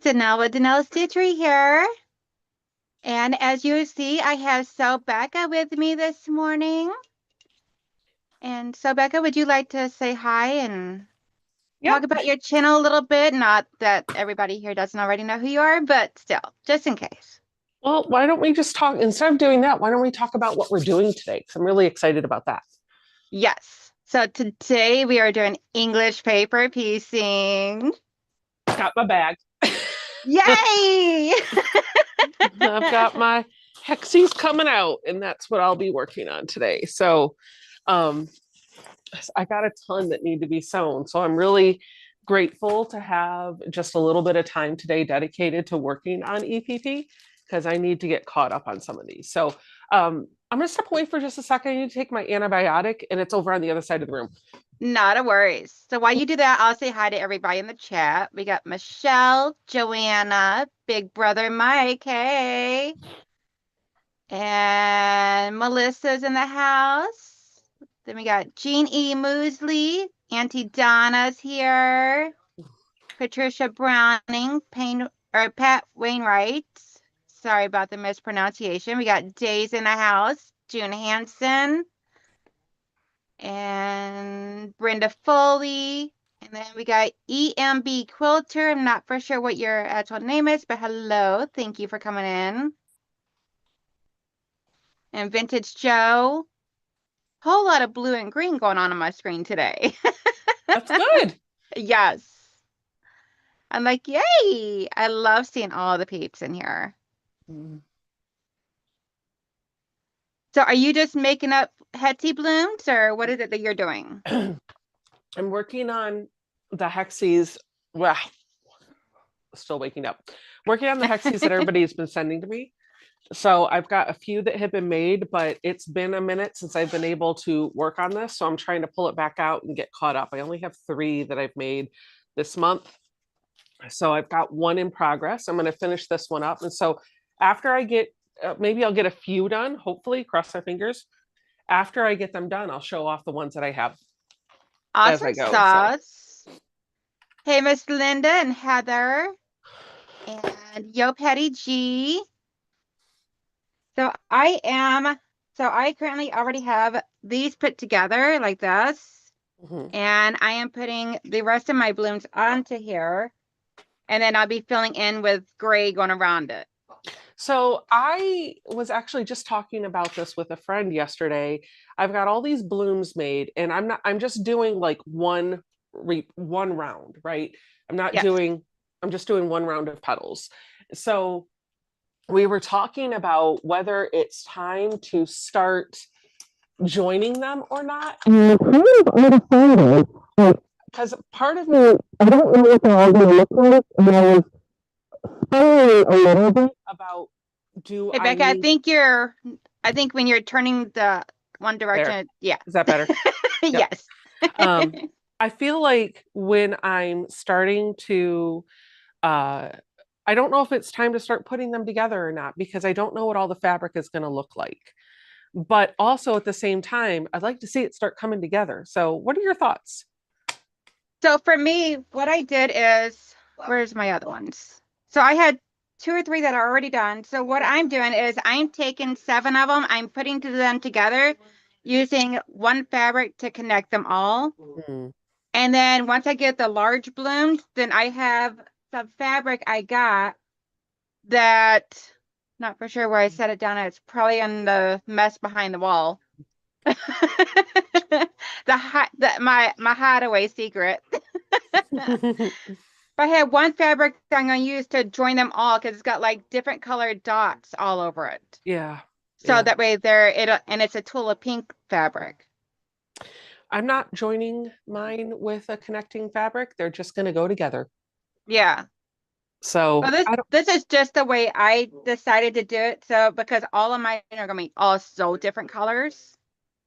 Donnell with Donnell's Stitchery here. And as you see, I have Becca with me this morning. And Becca, would you like to say hi and Yep. talk about your channel a little bit? Not that everybody here doesn't already know who you are, but still, just in case. Well, why don't we just talk instead of doing that? Why don't we talk about what we're doing today? Because I'm really excited about that. Yes. So today we are doing English paper piecing. Got my bag. Yay! I've got my hexies coming out, and that's what I'll be working on today. So, um, I got a ton that need to be sewn. So I'm really grateful to have just a little bit of time today dedicated to working on EPP because I need to get caught up on some of these. So I'm going to step away for just a second. I need to take my antibiotic, and it's over on the other side of the room. Not a worries. So while you do that, I'll say hi to everybody in the chat. We got Michelle, Joanna, Big Brother Mike, hey. And Melissa's in the house. Then we got Jean E. Moosley, Auntie Donna's here, Patricia Browning, Pat Wainwright. Sorry about the mispronunciation. We got Days in the house, June Hansen, and Brenda Foley. And then we got EMB Quilter. I'm not for sure what your actual name is, but hello. Thank you for coming in. And Vintage Joe. Whole lot of blue and green going on my screen today. That's good. Yes. I'm like, yay. I love seeing all the peeps in here. So are you just making up Hetty blooms or what is it that you're doing? I'm working on the hexies. Well, still waking up. Working on the hexies that everybody's been sending to me. So I've got a few that have been made, but it's been a minute since I've been able to work on this. So I'm trying to pull it back out and get caught up. I only have 3 that I've made this month. So I've got 1 in progress. I'm going to finish this one up. And so after I get, maybe I'll get a few done, hopefully, cross my fingers. After I get them done, I'll show off the ones that I have as Awesome I go. So sauce. Hey, Miss Linda and Heather and Yo Petty G. So I currently already have these put together like this. And I am putting the rest of my blooms onto here. And then I'll be filling in with gray going around it. So I was actually just talking about this with a friend yesterday. I've got all these blooms made, and I'm just doing like one round, right? I'm not Yes. doing, I'm just doing 1 round of petals. So we were talking about whether it's time to start joining them or not. Kind of undecided. Because part of me, I don't know what they're all going to look like, and I was spiraling a little bit about do Hey, I Becca, need I think when you're turning the one there? direction, yeah. Is that better? Yep. Yes. I feel like when I'm starting to uh I don't know if it's time to start putting them together or not because I don't know what all the fabric is going to look like. But also at the same time, I'd like to see it start coming together. So, what are your thoughts? So for me, what I did is, where's my other ones? So I had 2 or 3 that are already done. So what I'm doing is I'm taking 7 of them, I'm putting them together using one fabric to connect them all. Mm. And then once I get the large blooms, then I have some fabric I got that, not for sure where I set it down. It's probably in the mess behind the wall. My hideaway secret. But I have one fabric that I'm going to use to join them all because it's got like different colored dots all over it. Yeah. So Yeah. that way and it's a Tula pink fabric. I'm not joining mine with a connecting fabric. They're just going to go together. Yeah. Well, So, I don't this is just the way I decided to do it. So because all of mine are going to be all so different colors,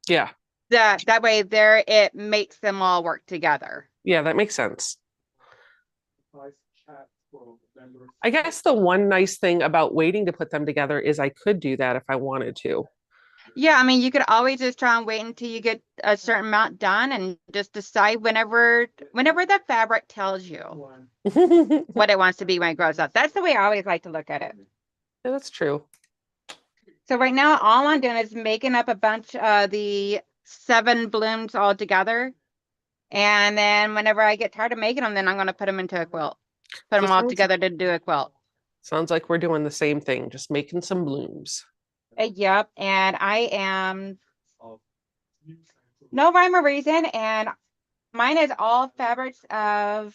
yeah. that way it makes them all work together. Yeah, that makes sense. I guess the one nice thing about waiting to put them together is I could do that if I wanted to. Yeah, I mean, you could always just try and wait until you get a certain amount done and just decide whenever the fabric tells you Yeah, what it wants to be when it grows up. That's the way I always like to look at it. that's true. So right now, all I'm doing is making up a bunch of the 7 blooms all together. And then whenever I get tired of making them, then I'm going to put them into a quilt. Put So them all together to do a quilt. sounds like we're doing the same thing, just making some blooms. Yep. And I am no rhyme or reason. And mine is all fabrics of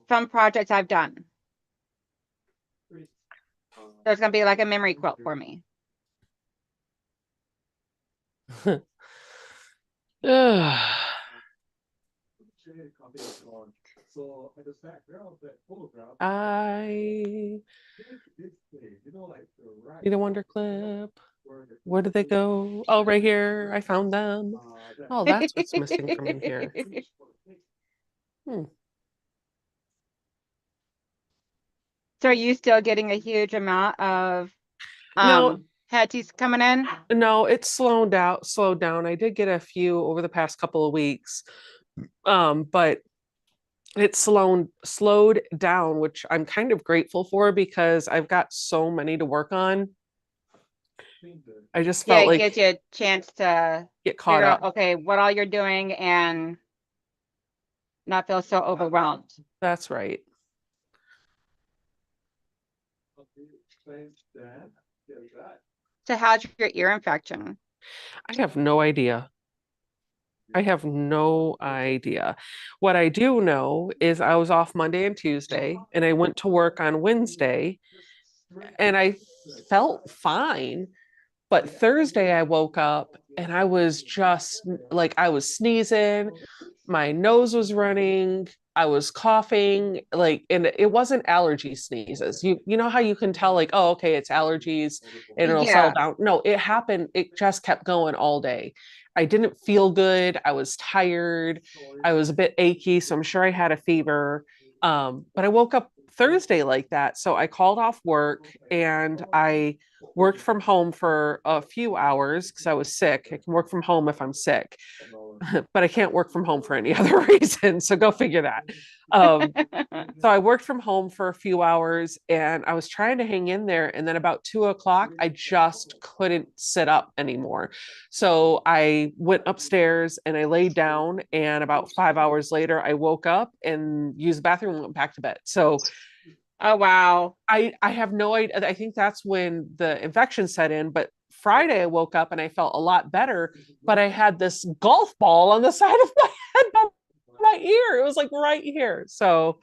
from projects I've done. So it's going to be like a memory quilt for me. I need a wonder clip. Where did they go? Oh, right here. I found them. Oh, that's what's missing from in here. Hmm. So are you still getting a huge amount of No, Hattie's coming in? no, it's slowed down. I did get a few over the past couple of weeks. But it's slowed down, which I'm kind of grateful for because I've got so many to work on. I just Yeah, felt it like gives you a chance to get caught figure out, up. okay, what all you're doing and not feel so overwhelmed. That's right. So how's your ear infection? I have no idea. I have no idea. What I do know is I was off Monday and Tuesday, and I went to work on Wednesday, and I felt fine. But Thursday, I woke up and I was just like, I was sneezing, my nose was running, I was coughing, like, and it wasn't allergy sneezes. You know how you can tell, like, oh, okay, it's allergies and it'll settle Yeah. down. No, it happened, it just kept going all day. I didn't feel good. I was tired. I was a bit achy, so I'm sure I had a fever. But I woke up Thursday like that. So I called off work and I worked from home for a few hours because I was sick. I can work from home if I'm sick, but I can't work from home for any other reason. So go figure that. Um, so I worked from home for a few hours and I was trying to hang in there. And then about 2 o'clock, I just couldn't sit up anymore. So I went upstairs and I laid down. And about 5 hours later, I woke up and used the bathroom and went back to bed. So Oh, wow. I have no idea. I think that's when the infection set in. But Friday, I woke up and I felt a lot better. But I had this golf ball on the side of my head by my ear. It was like right here. So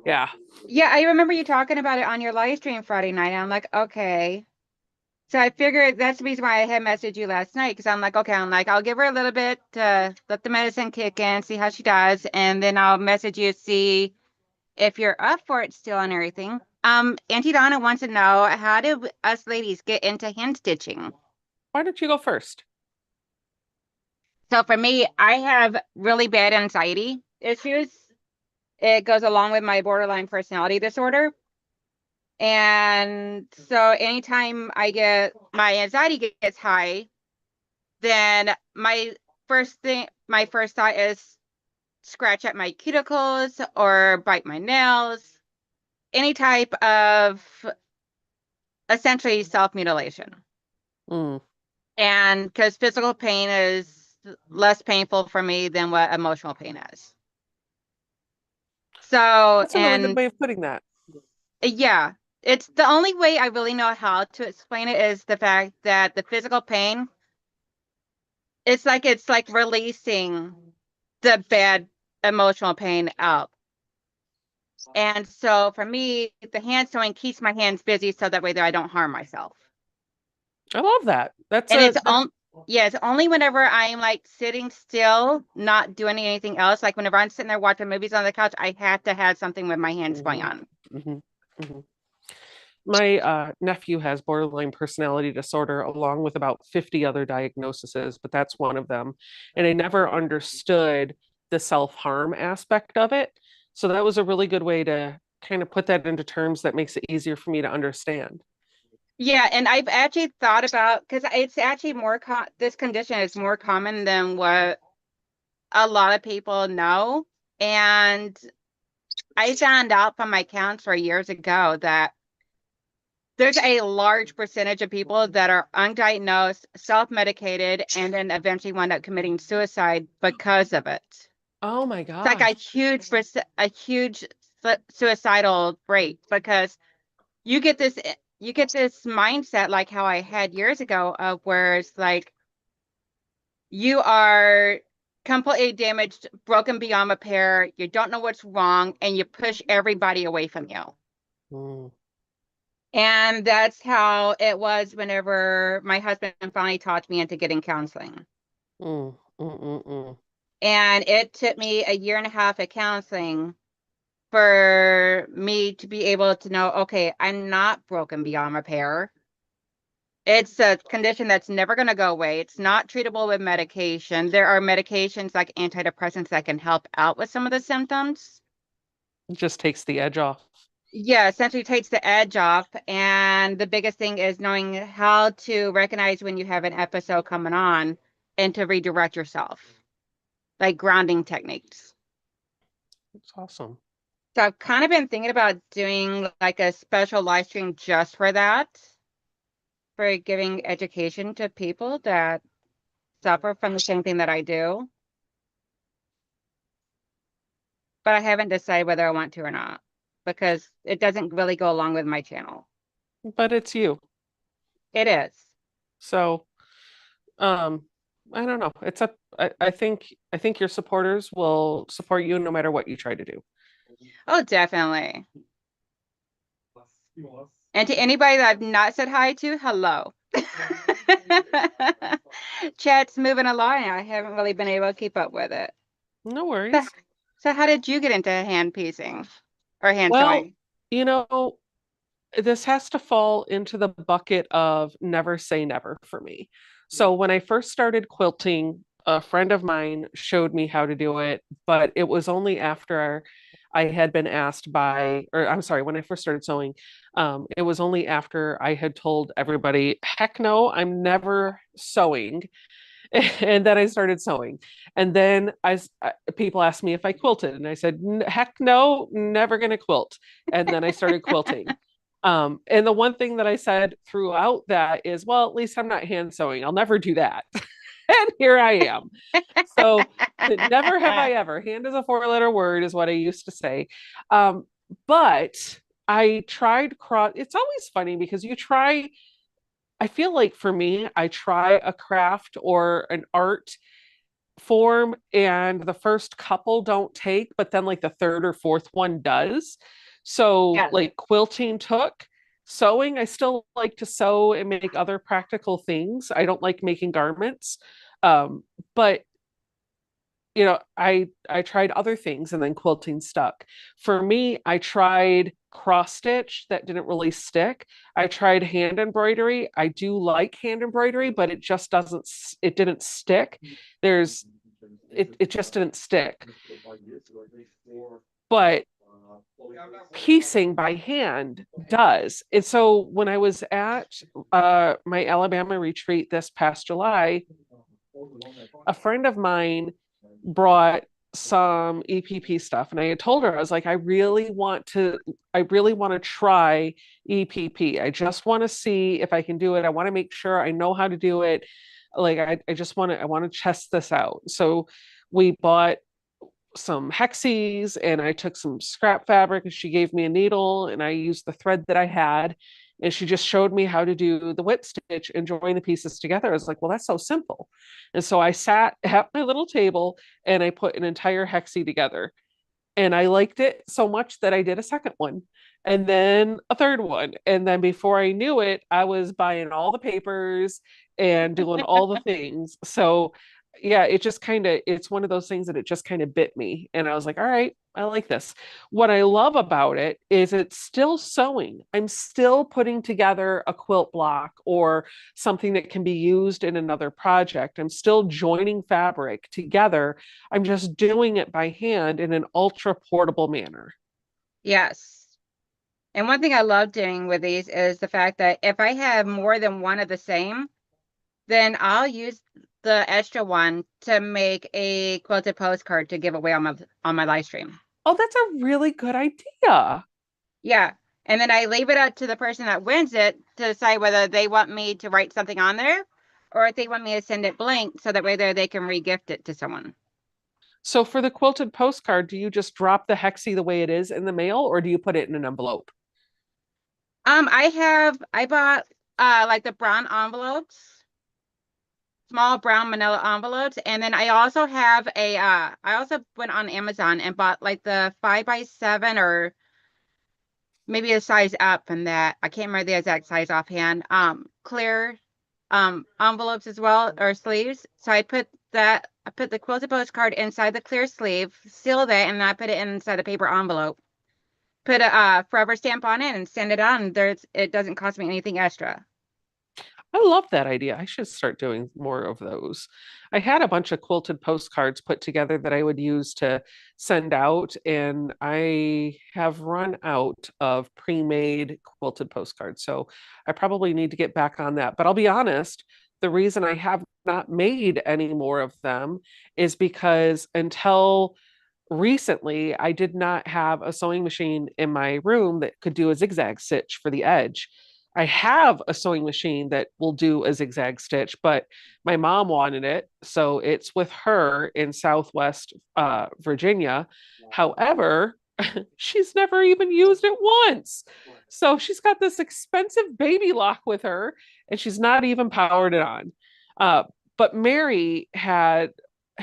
yeah, Yeah, I remember you talking about it on your live stream Friday night. And I'm like, okay. So I figured that's the reason why I had messaged you last night because I'm like, okay, I'm like, I'll give her a little bit to let the medicine kick in, see how she does, and then I'll message you, see if you're up for it still and everything. Auntie Donna wants to know, how did us ladies get into hand stitching? why don't you go first? So for me, I have really bad anxiety issues. It goes along with my borderline personality disorder. And so anytime I get my anxiety gets high, then my first thought is scratch at my cuticles or bite my nails, any type of essentially self-mutilation. Mm, And because physical pain is less painful for me than what emotional pain is. So, that's a really good and way of putting that. yeah, it's the only way I really know how to explain it is the fact that the physical pain, it's like releasing the bad emotional pain out. And so for me, the hand sewing keeps my hands busy so that way that I don't harm myself. I love that. That's And a it's on yeah, it's only whenever I'm like sitting still, not doing anything else. Like whenever I'm sitting there watching movies on the couch, I have to have something with my hands going Mhm, on. mhm, mhm. My nephew has borderline personality disorder, along with about 50 other diagnoses, but that's one of them. And I never understood the self harm aspect of it. So that was a really good way to kind of put that into terms that makes it easier for me to understand. Yeah, and I've actually thought about because it's actually this condition is more common than what a lot of people know. And I found out from my counselor years ago that there's a large percentage of people that are undiagnosed, self-medicated, and then eventually wind up committing suicide because of it. It's Oh my like gosh. a huge suicidal rate because you get this you get this mindset like how I had years ago of where it's like you are completely damaged, broken beyond repair, you don't know what's wrong, and you push everybody away from you. Mm, And that's how it was whenever my husband finally talked me into getting counseling. mm. And it took me a year and a half of counseling for me to be able to know, okay, I'm not broken beyond repair. It's a condition that's never going to go away. It's not treatable with medication. There are medications like antidepressants that can help out with some of the symptoms. It just takes the edge off. Yeah, essentially takes the edge off. And the biggest thing is knowing how to recognize when you have an episode coming on and to redirect yourself, like grounding techniques. It's awesome. So I've kind of been thinking about doing like a special live stream just for that, for giving education to people that suffer from the same thing that I do. But I haven't decided whether I want to or not because it doesn't really go along with my channel. But it's you. It is. So, um, I don't know. I think your supporters will support you no matter what you try to do. Oh, definitely. And to anybody that I've not said hi to, hello. Chat's moving along. I haven't really been able to keep up with it. No So, worries. so how did you get into hand piecing or hand Well, sewing? you know, this has to fall into the bucket of never say never for me. So when I first started quilting, a friend of mine showed me how to do it, but it was only after I had been asked by, or I'm sorry, when I first started sewing, it was only after I had told everybody, heck no, I'm never sewing. And then I started sewing. And then people asked me if I quilted, and I said, heck no, never going to quilt. And then I started quilting. And the one thing that I said throughout that is, well, at least I'm not hand sewing. I'll never do that. And here I am. So never have I ever. Hand is a four-letter word, is what I used to say. But I tried cross. It's always funny because you try. I feel like for me, I try a craft or an art form, and the first couple don't take, but then like the third or fourth one does. So Yes. like quilting took. Sewing, I still like to sew and make other practical things. I don't like making garments. But I tried other things and then quilting stuck. For me, I tried cross stitch that didn't really stick. I tried hand embroidery. I do like hand embroidery, but it didn't stick. There's it just didn't stick. But piecing by hand does. And so when I was at my Alabama retreat this past July, a friend of mine brought some EPP stuff, and I had told her, I was like, I really want to try EPP. I just want to see if I can do it. I want to make sure I know how to do it. Like I want to test this out. So we bought some hexies, and I took some scrap fabric, and she gave me a needle, and I used the thread that I had, and she just showed me how to do the whip stitch and join the pieces together. I was like, well, that's so simple. And so I sat at my little table and I put an entire hexie together, and I liked it so much that I did a second one, and then a third one. And then before I knew it, I was buying all the papers and doing all the things. So yeah, it's one of those things that it just kind of bit me. And I was like, all right, I like this. What I love about it is it's still sewing. I'm still putting together a quilt block or something that can be used in another project. I'm still joining fabric together. I'm just doing it by hand in an ultra portable manner. Yes. And one thing I love doing with these is the fact that if I have more than one of the same, then I'll use the extra one to make a quilted postcard to give away on my live stream. Oh, that's a really good idea. Yeah. And then I leave it up to the person that wins it to decide whether they want me to write something on there or if they want me to send it blank so that way there they can regift it to someone. So for the quilted postcard, do you just drop the hexie the way it is in the mail, or do you put it in an envelope? I bought like the brown envelopes, small brown manila envelopes, and then I also have I also went on Amazon and bought like the 5x7 or maybe a size up from that. I can't remember the exact size offhand. Clear envelopes as well or sleeves. So I put the quilted postcard inside the clear sleeve, seal that, and then I put it inside the paper envelope. Put a forever stamp on it and send it on. It doesn't cost me anything extra. I love that idea. I should start doing more of those. I had a bunch of quilted postcards put together that I would use to send out, and I have run out of pre-made quilted postcards. So I probably need to get back on that. But I'll be honest, the reason I have not made any more of them is because until recently, I did not have a sewing machine in my room that could do a zigzag stitch for the edge. I have a sewing machine that will do a zigzag stitch, but my mom wanted it. So it's with her in Southwest Virginia. However, she's never even used it once. So she's got this expensive baby lock with her and she's not even powered it on. Uh, but Mary has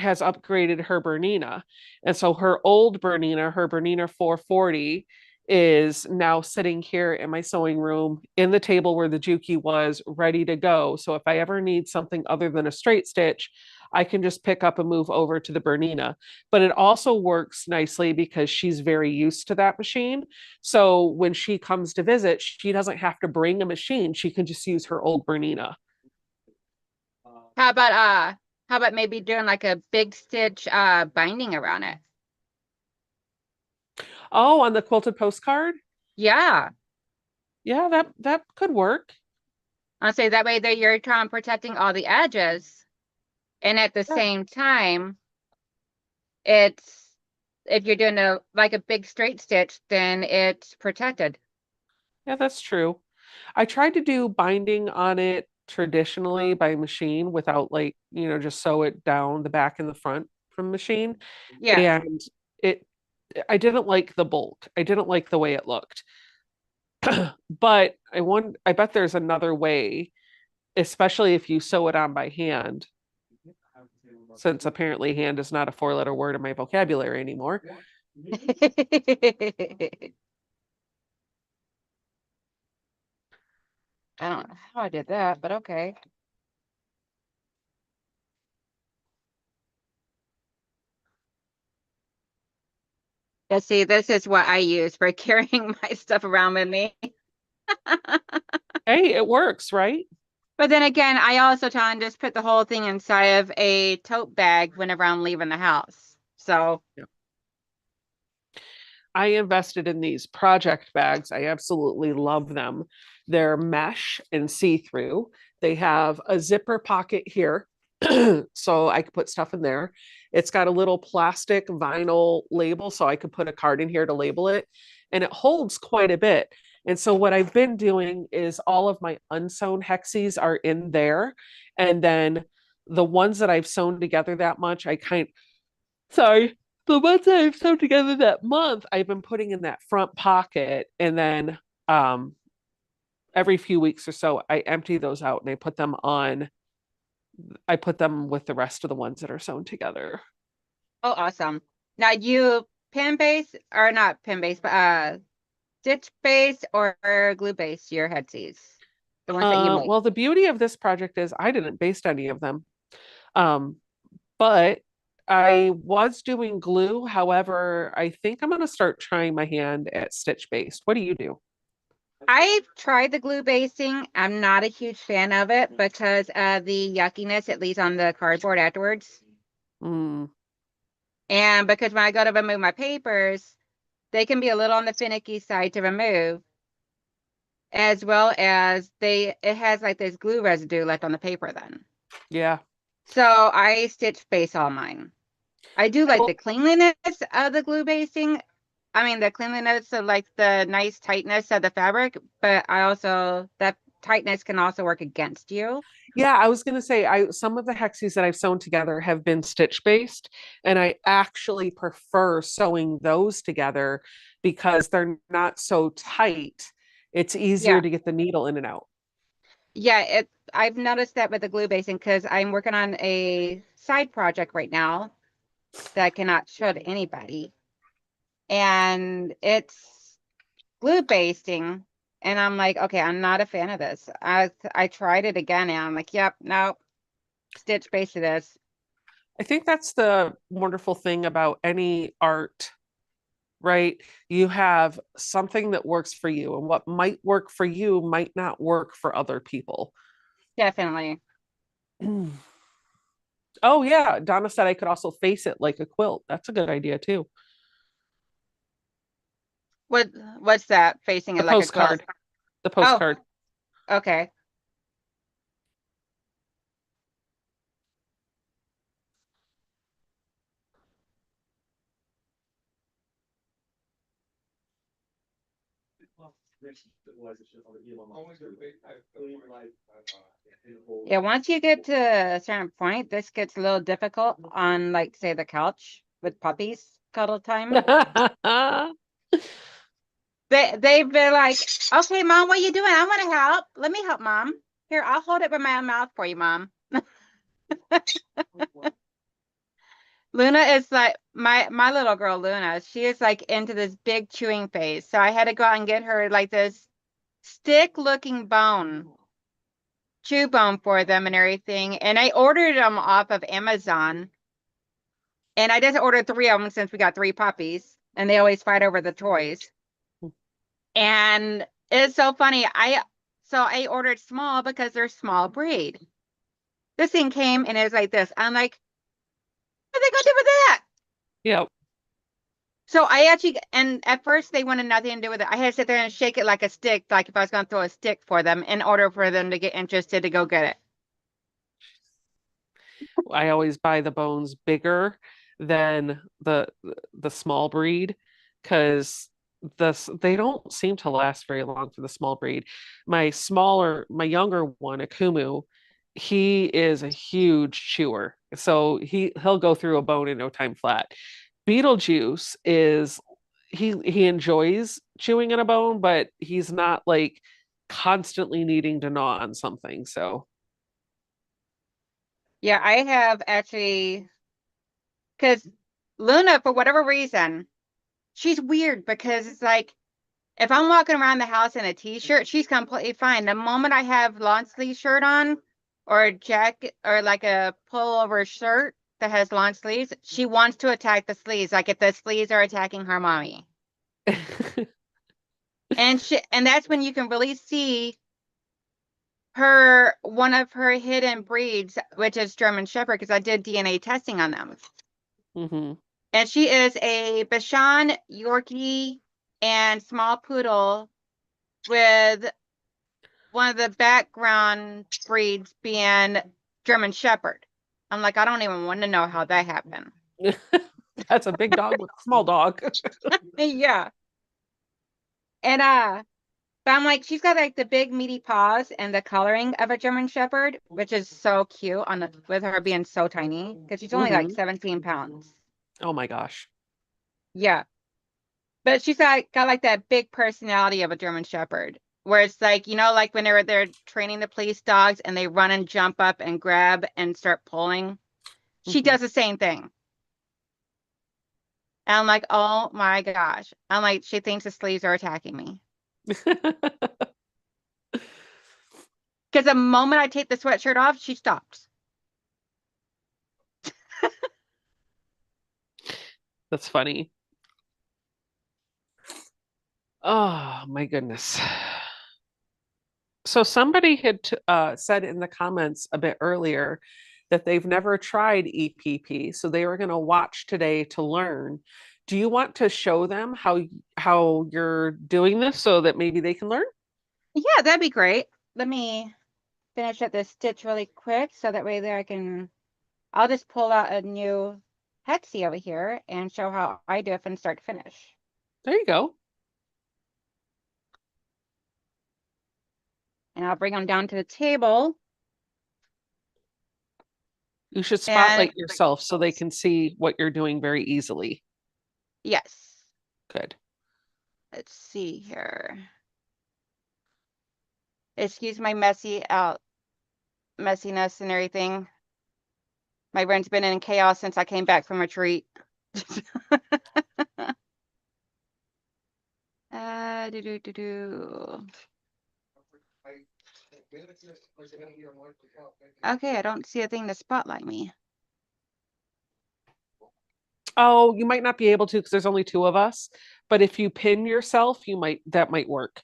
upgraded her Bernina. And so her Bernina 440, is now sitting here in my sewing room in the table where the Juki was ready to go. So if I ever need something other than a straight stitch, I can just pick up and move over to the Bernina. But it also works nicely because she's very used to that machine. So when she comes to visit, she doesn't have to bring a machine. She can just use her old Bernina. How about how about maybe doing like a big stitch binding around it? Oh, on the quilted postcard? Yeah. Yeah, that could work. I'll say that way that you're trying protecting all the edges and at the Yeah, same time it's if you're doing a like a big straight stitch, then it's protected. yeah, that's true. I tried to do binding on it traditionally by machine without just sew it down the back and the front from machine. Yeah. And it I didn't like the bulk. I didn't like the way it looked. But I bet there's another way, especially if you sew it on by hand, since apparently hand is not a four-letter word in my vocabulary anymore. I don't know how I did that, but okay. Yeah, see, this is what I use for carrying my stuff around with me. Hey, it works, right? But then again, I also try and just put the whole thing inside of a tote bag whenever I'm leaving the house. So, I invested in these project bags. I absolutely love them. They're mesh and see through. They have a zipper pocket here, so I could put stuff in there. It's got a little plastic vinyl label, so I could put a card in here to label it, and it holds quite a bit. And so, what I've been doing is all of my unsewn hexies are in there. And then the ones that I've sewn together that much, sorry, the ones I've sewn together that month, I've been putting in that front pocket. And then um, every few weeks or so, I empty those out and I put them with the rest of the ones that are sewn together. oh, awesome. Now, you pin base or not pin base, but stitch base or glue base your headsies, the ones that you make. Well, the beauty of this project is I didn't baste any of them. Um, but I was doing glue. However, I think I'm going to start trying my hand at stitch based. What do you do? I've tried the glue basting. I'm not a huge fan of it because of the yuckiness it leaves on the cardboard afterwards. Mm, And because when I go to remove my papers, they can be a little on the finicky side to remove. as well as it has like this glue residue left on the paper then. Yeah. So I stitch base all mine. I do like Well, the cleanliness of the glue basing. I mean the cleanliness of like the nice tightness of the fabric, but I also that tightness can also work against you. yeah, I was gonna say I some of the hexies that I've sewn together have been stitch based, and I actually prefer sewing those together because they're not so tight. It's easier Yeah. to get the needle in and out. Yeah, I've noticed that with the glue basing because I'm working on a side project right now that I cannot show to anybody. And it's glue basting. And I'm like, okay, I'm not a fan of this. I tried it again and I'm like, yep, no, stitch base it is. I think that's the wonderful thing about any art, right? You have something that works for you, and what might work for you might not work for other people. Definitely. Oh yeah, Donna said I could also face it like a quilt. That's a good idea too. What what's that? Facing The it like a quilt. postcard, the Oh, postcard. okay. Yeah, once you get to a certain point, this gets a little difficult on like say the couch with puppies cuddle time. They've been like, okay, mom, what are you doing? I want to help. Let me help, mom. Here, I'll hold it with my mouth for you, mom. Luna is like my little girl Luna. She is like into this big chewing phase. So I had to go out and get her like this stick looking bone, chew bone for them and everything. And I ordered them off of Amazon. And I just ordered three of them since we got three puppies, and they always fight over the toys. And it's so funny. I ordered small because they're small breed. This thing came and it was like this. I'm like, what are they gonna do with that? Yep. So I actually, and at first they wanted nothing to do with it. I had to sit there and shake it like a stick, like if I was gonna throw a stick for them in order for them to get interested to go get it. I always buy the bones bigger than the small breed because they don't seem to last very long for the small breed. My younger one, Akumu, he is a huge chewer. So he'll go through a bone in no time flat. Beetlejuice is he enjoys chewing in a bone, but he's not like constantly needing to gnaw on something. So Yeah, I have actually, because Luna, for whatever reason, she's weird because it's like if I'm walking around the house in a t-shirt, she's completely fine. The moment I have long sleeve shirt on or a jacket or like a pullover shirt that has long sleeves, she wants to attack the sleeves, like if the sleeves are attacking her mommy. And that's when you can really see her one of her hidden breeds, which is German Shepherd, because I did DNA testing on them. mhm. And she is a Bichon Yorkie and small poodle with one of the background breeds being German Shepherd. I'm like, I don't even want to know how that happened. That's a big dog with a small dog. Yeah. And but I'm like, she's got like the big meaty paws and the coloring of a German Shepherd, which is so cute on the with her being so tiny because she's only like Hmm. 17 pounds. Oh my gosh. Yeah. But she's got like that big personality of a German Shepherd, where it's like, like when they're training the police dogs and they run and jump up and grab and start pulling. She Hmm. does the same thing. And I'm like, oh my gosh. I'm like, she thinks the sleeves are attacking me. Because the moment I take the sweatshirt off, she stops. That's funny. Oh my goodness. So somebody had said in the comments a bit earlier that they've never tried EPP, so they were going to watch today to learn. Do you want to show them how you're doing this so that maybe they can learn? Yeah, that'd be great. Let me finish up this stitch really quick so that way there I can, I'll just pull out a new Etsy over here and show how I do it from start to finish. There you go. And I'll bring them down to the table. You should And spotlight yourself so they can see what you're doing very easily. yes, Good. let's see here. Excuse my messy out messiness and everything. My brain's been in chaos since I came back from retreat. Do do do do. Okay, I don't see a thing to spotlight me. Oh, you might not be able to because there's only two of us, but if you pin yourself, you might that might work.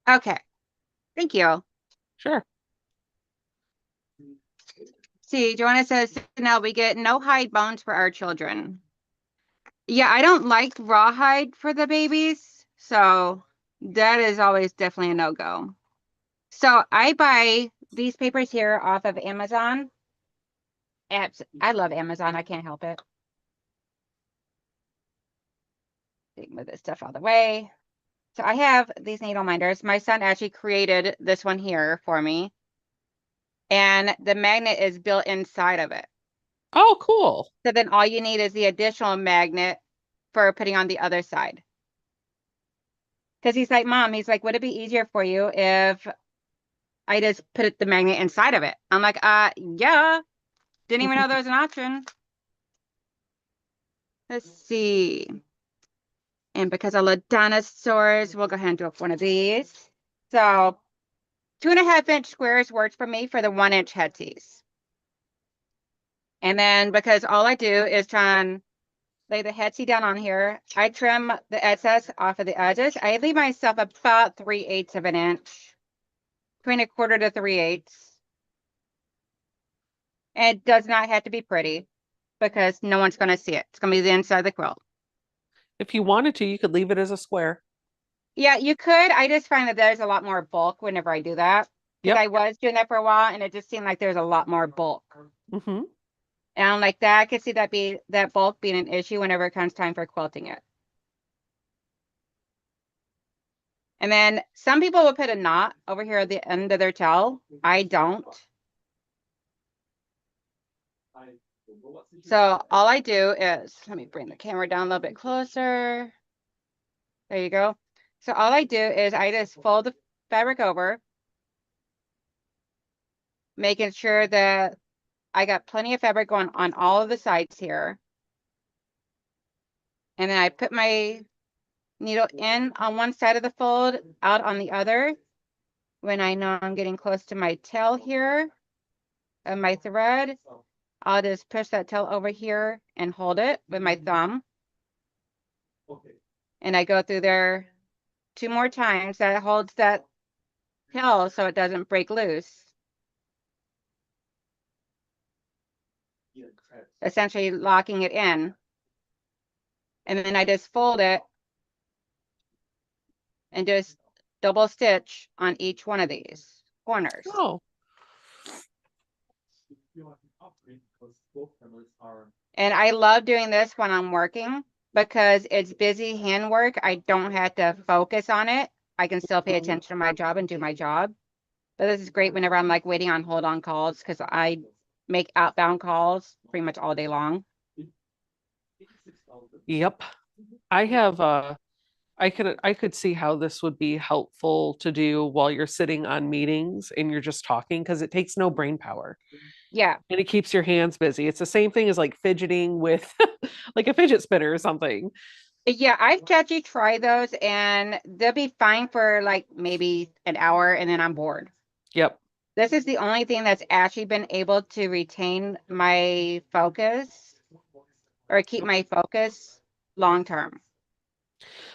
Okay, thank you. Sure. See, Joanna says, now we get no hide bones for our children. Yeah, I don't like rawhide for the babies, so that is always definitely a no-go. So I buy these papers here off of Amazon. I love Amazon. I can't help it. Move this stuff out of the way. So I have these needle minders. My son actually created this one here for me, and the magnet is built inside of it. Oh, cool. So then all you need is the additional magnet for putting on the other side. Because he's like, Mom, he's like, would it be easier for you if I just put the magnet inside of it? I'm like, yeah. Didn't even know there was an option. Let's see. And because I love dinosaurs, we'll go ahead and do up one of these. So 2.5-inch squares works for me for the 1-inch headsies. And then because all I do is try and lay the headsie down on here, I trim the excess off of the edges. I leave myself about 3/8 of an inch, between 1/4 to 3/8. And it does not have to be pretty because no one's going to see it. It's going to be the inside of the quilt. If you wanted to, you could leave it as a square. Yeah, you could. I just find that there's a lot more bulk whenever I do that because Yep. I was doing that for a while and it just seemed like there's a lot more bulk. Hmm. And I'm like that. I could see that bulk being an issue whenever it comes time for quilting it. And then some people will put a knot over here at the end of their tail. I don't. So all I do is, let me bring the camera down a little bit closer. There you go. So all I do is I just fold the fabric over, making sure that I got plenty of fabric going on all of the sides here. And then I put my needle in on one side of the fold, out on the other. When I know I'm getting close to my tail here of my thread, I'll just push that tail over here and hold it with my thumb. And I go through there 2 more times. That holds that tail so it doesn't break loose. Essentially locking it in. And then I just fold it and just double stitch on each one of these corners. Oh, And I love doing this when I'm working because it's busy handwork. I don't have to focus on it. I can still pay attention to my job and do my job. But this is great whenever I'm like waiting on hold on calls because I make outbound calls pretty much all day long. yep. I have I could see how this would be helpful to do while you're sitting on meetings and you're just talking because it takes no brain power Yeah. and it keeps your hands busy. It's the same thing as like fidgeting with like a fidget spinner or something. Yeah, I've actually tried those and they'll be fine for like maybe an hour and then I'm bored. Yep. This is the only thing that's actually been able to retain my focus or keep Yep. my focus long term.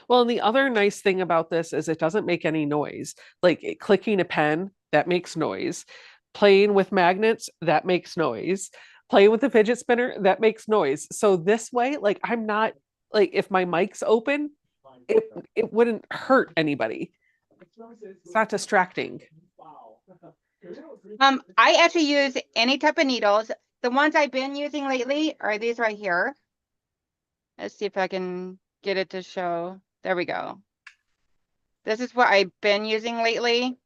Well, and the other nice thing about this is it doesn't make any noise. Like clicking a pen, that makes noise. Playing with magnets, that makes noise. Playing with a fidget spinner, that makes noise. So this way, like I'm not like if my mic's open, it wouldn't hurt anybody. It's not distracting. I actually use any type of needles. The ones I've been using lately are these right here. Let's see if I can get it to show. There we go. This is what I've been using lately.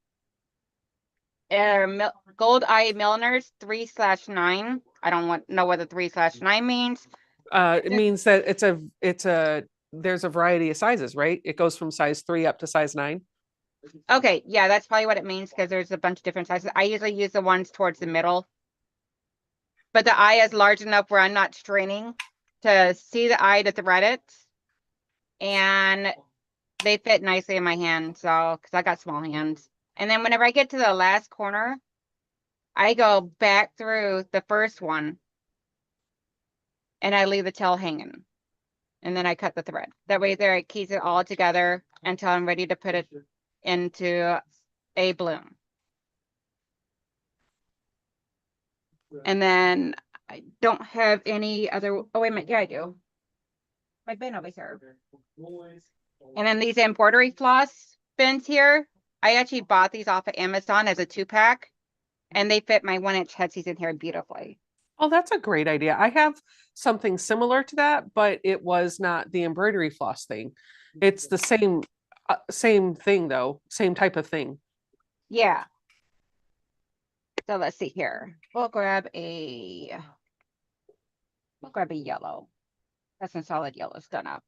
Gold Eye Milliners 3/9. I don't know what the 3/9 means. It means that it's a there's a variety of sizes, right? It goes from size 3 up to size 9. Okay, yeah, that's probably what it means because there's a bunch of different sizes. I usually use the ones towards the middle, but the eye is large enough where I'm not straining to see the eye to thread it, and they fit nicely in my hand. So, because I got small hands, and then whenever I get to the last corner, I go back through the first one, and I leave the tail hanging, and then I cut the thread. That way, there it keeps it all together until I'm ready to put it into a bloom. And then I don't have any other. Oh, wait a minute. Yeah, I do. My bin over here. And then these embroidery floss bins here. I actually bought these off of Amazon as a 2-pack, and they fit my 1-inch headsies in here beautifully. Oh, that's a great idea. I have something similar to that, but it was not the embroidery floss thing. It's the same thing though, same type of thing. Yeah. So let's see here. We'll grab a yellow. That's some solid yellows done up.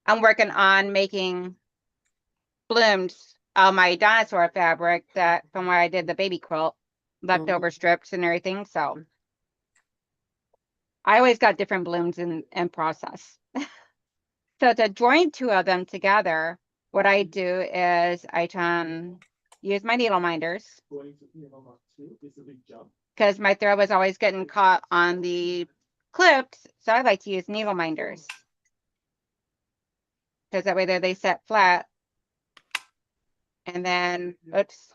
I'm working on making blooms on my dinosaur fabric that from where I did the baby quilt, leftover strips and everything. So I always got different blooms in process. So to join two of them together, what I do is I can use my needle minders because my thread was always getting caught on the clips. So I like to use needle minders because that way they set flat. And then, oops,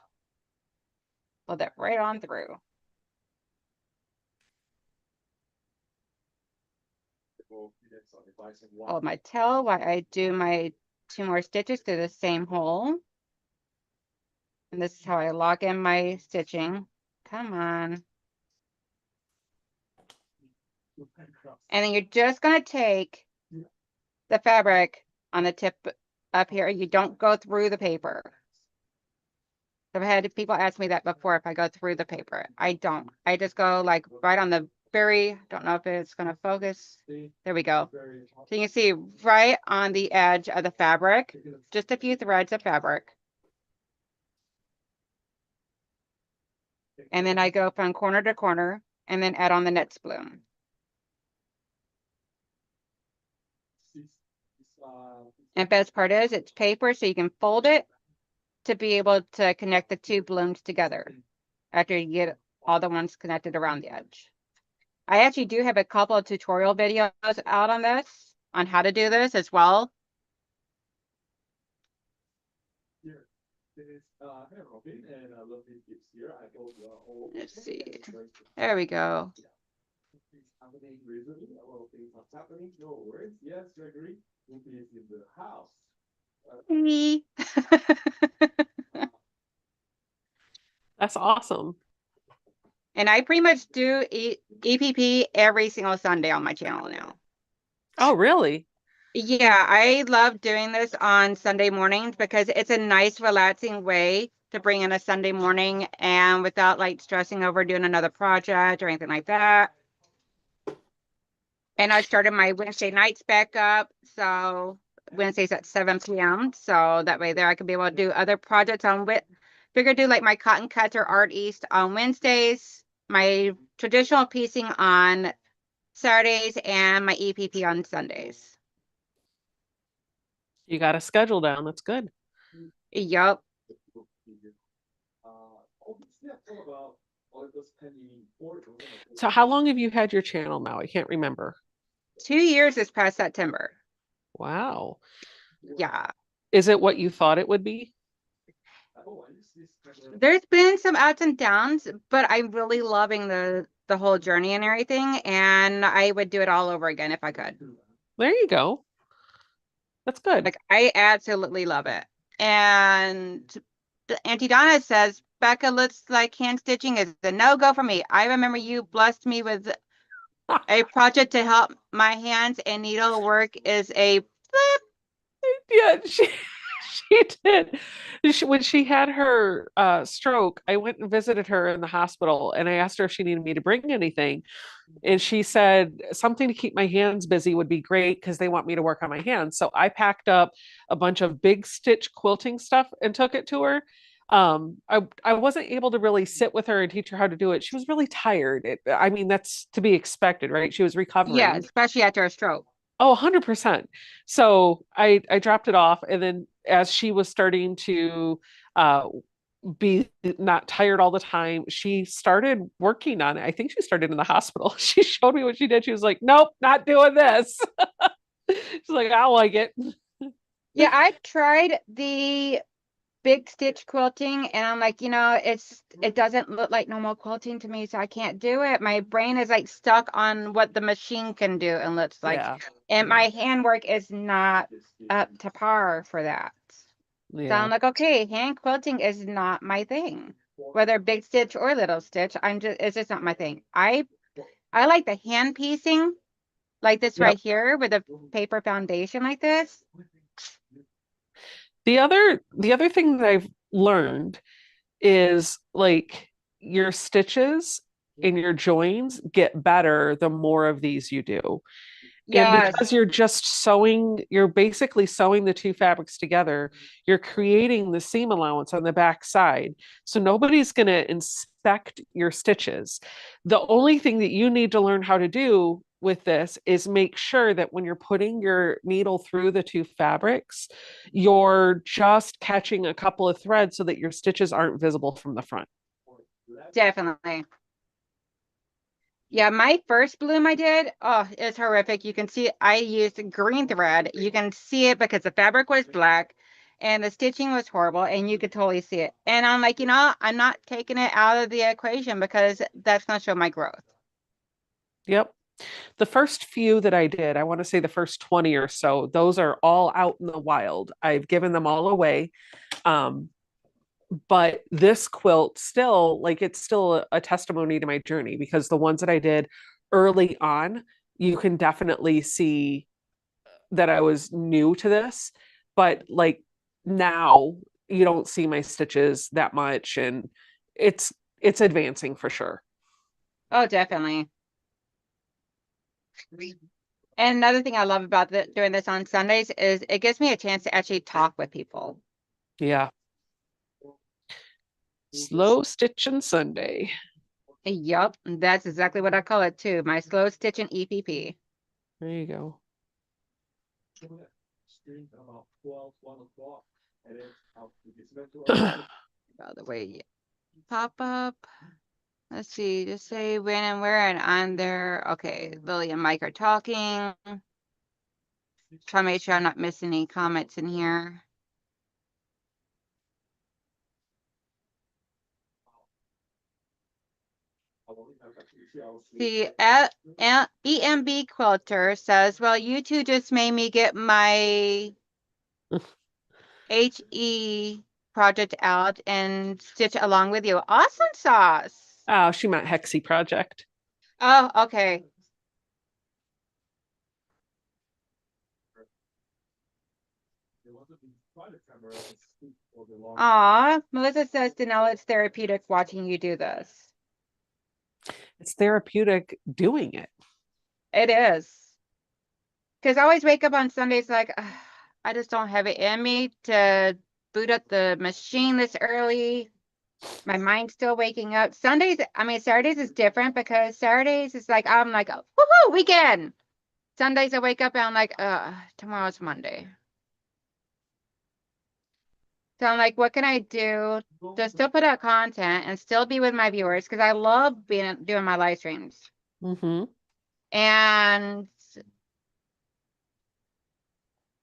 pull that right on through. Hold my tail while I do my 2 more stitches through the same hole. And this is how I lock in my stitching. Come on. And then you're just going to take the fabric on the tip up here. You don't go through the paper. I've had people ask me that before if I go through the paper. I don't. I just go like right on the very, don't know if it's going to focus. There we go. So you can see right on the edge of the fabric, just a few threads of fabric. And then I go from corner to corner and then add on the next bloom. And best part is it's paper, so you can fold it to be able to connect the 2 blooms together after you get all the ones connected around the edge. I actually do have a couple of tutorial videos out on this, on how to do this as well. Let's see. There we go. Me. That's awesome. And I pretty much do EPP every single Sunday on my channel now. Oh, really? Yeah, I love doing this on Sunday mornings because it's a nice, relaxing way to bring in a Sunday morning and without like stressing over doing another project or anything like that. And I started my Wednesday nights back up. So Wednesdays at 7 p.m. So that way there I can be able to do other projects on figure do like my cotton cuts or art east on Wednesdays, my traditional piecing on Saturdays, and my EPP on Sundays. You got a schedule down. That's good. Yup. So how long have you had your channel now? I can't remember. 2 years this past September. Wow. Yeah. Is it what you thought it would be? There's been some ups and downs, but I'm really loving the the whole journey and everything, and I would do it all over again if I could. There you go. That's good. Like I absolutely love it. And Auntie Donna says, Becca looks like hand stitching is a no-go for me. I remember you blessed me with a project to help my hands, and needlework is a flip. Yeah, she did. When she had her stroke, I went and visited her in the hospital and I asked her if she needed me to bring anything. And she said something to keep my hands busy would be great because they want me to work on my hands. So I packed up a bunch of big stitch quilting stuff and took it to her. I wasn't able to really sit with her and teach her how to do it. She was really tired. I mean, that's to be expected, right? She was Yeah, recovering. especially after a stroke. Oh, 100%. So I dropped it off, and then as she was starting to uh, be not tired all the time, she started working on it. I think she started in the hospital. She showed me what she did. She was like, "Nope, not doing this." She's like, "I like it." Yeah, I tried the big stitch quilting and I'm like, it doesn't look like normal quilting to me, so I can't do it. My brain is like stuck on what the machine can do and looks like. Yeah, And my handwork is not up to par for that. So I'm yeah, like, okay, hand quilting is not my thing. Whether big stitch or little stitch, it's just not my thing. I like the hand piecing like this yep. right here with a paper foundation like this. The other thing that I've learned is like your stitches and your joins get better the more of these you do. And because Yes, you're just sewing, you're basically sewing the two fabrics together, you're creating the seam allowance on the back side. So nobody's going to inspect your stitches. The only thing that you need to learn how to do with this is make sure that when you're putting your needle through the two fabrics, you're just catching a couple of threads so that your stitches aren't visible from the front. definitely. Yeah, my first bloom I did, oh, it's horrific. You can see I used green thread. You can see it because the fabric was black and the stitching was horrible and you could totally see it. And I'm like, I'm not taking it out of the equation because that's going to show my growth. Yep. The first few that I did, I want to say the first 20 or so, those are all out in the wild. I've given them all away. Um, but this quilt still, like, it's still a testimony to my journey because the ones that I did early on, you can definitely see that I was new to this. But like now, you don't see my stitches that much, and it's it's advancing for sure. Oh, definitely. And another thing I love about doing this on Sundays is it gives me a chance to actually talk with people. Yeah. Slow stitching Sunday. Yup, that's exactly what I call it too. My slow stitching EPP. There you go. By the way, pop up. Let's see, just say when and where and I'm there. Okay, Lily and Mike are talking. Try to make sure I'm not missing any comments in here. The EMB Quilter says, well, you two just made me get my HE project out and stitch along with you. Awesome sauce. Oh, she meant Hexy Project. Oh, okay. Aw, Melissa says, Danella, it's therapeutic watching you do this. It's therapeutic doing it. It is. Because I always wake up on Sundays like, "Ugh, I just don't have it in me to boot up the machine this early. My mind's still waking up. Saturdays is different because Saturdays is like, I'm like, woohoo, weekend. Sundays I wake up and I'm like, tomorrow's Monday. So I'm like, what can I do to still put out content and still be with my viewers? Because I love doing my live streams. Mm-hmm. And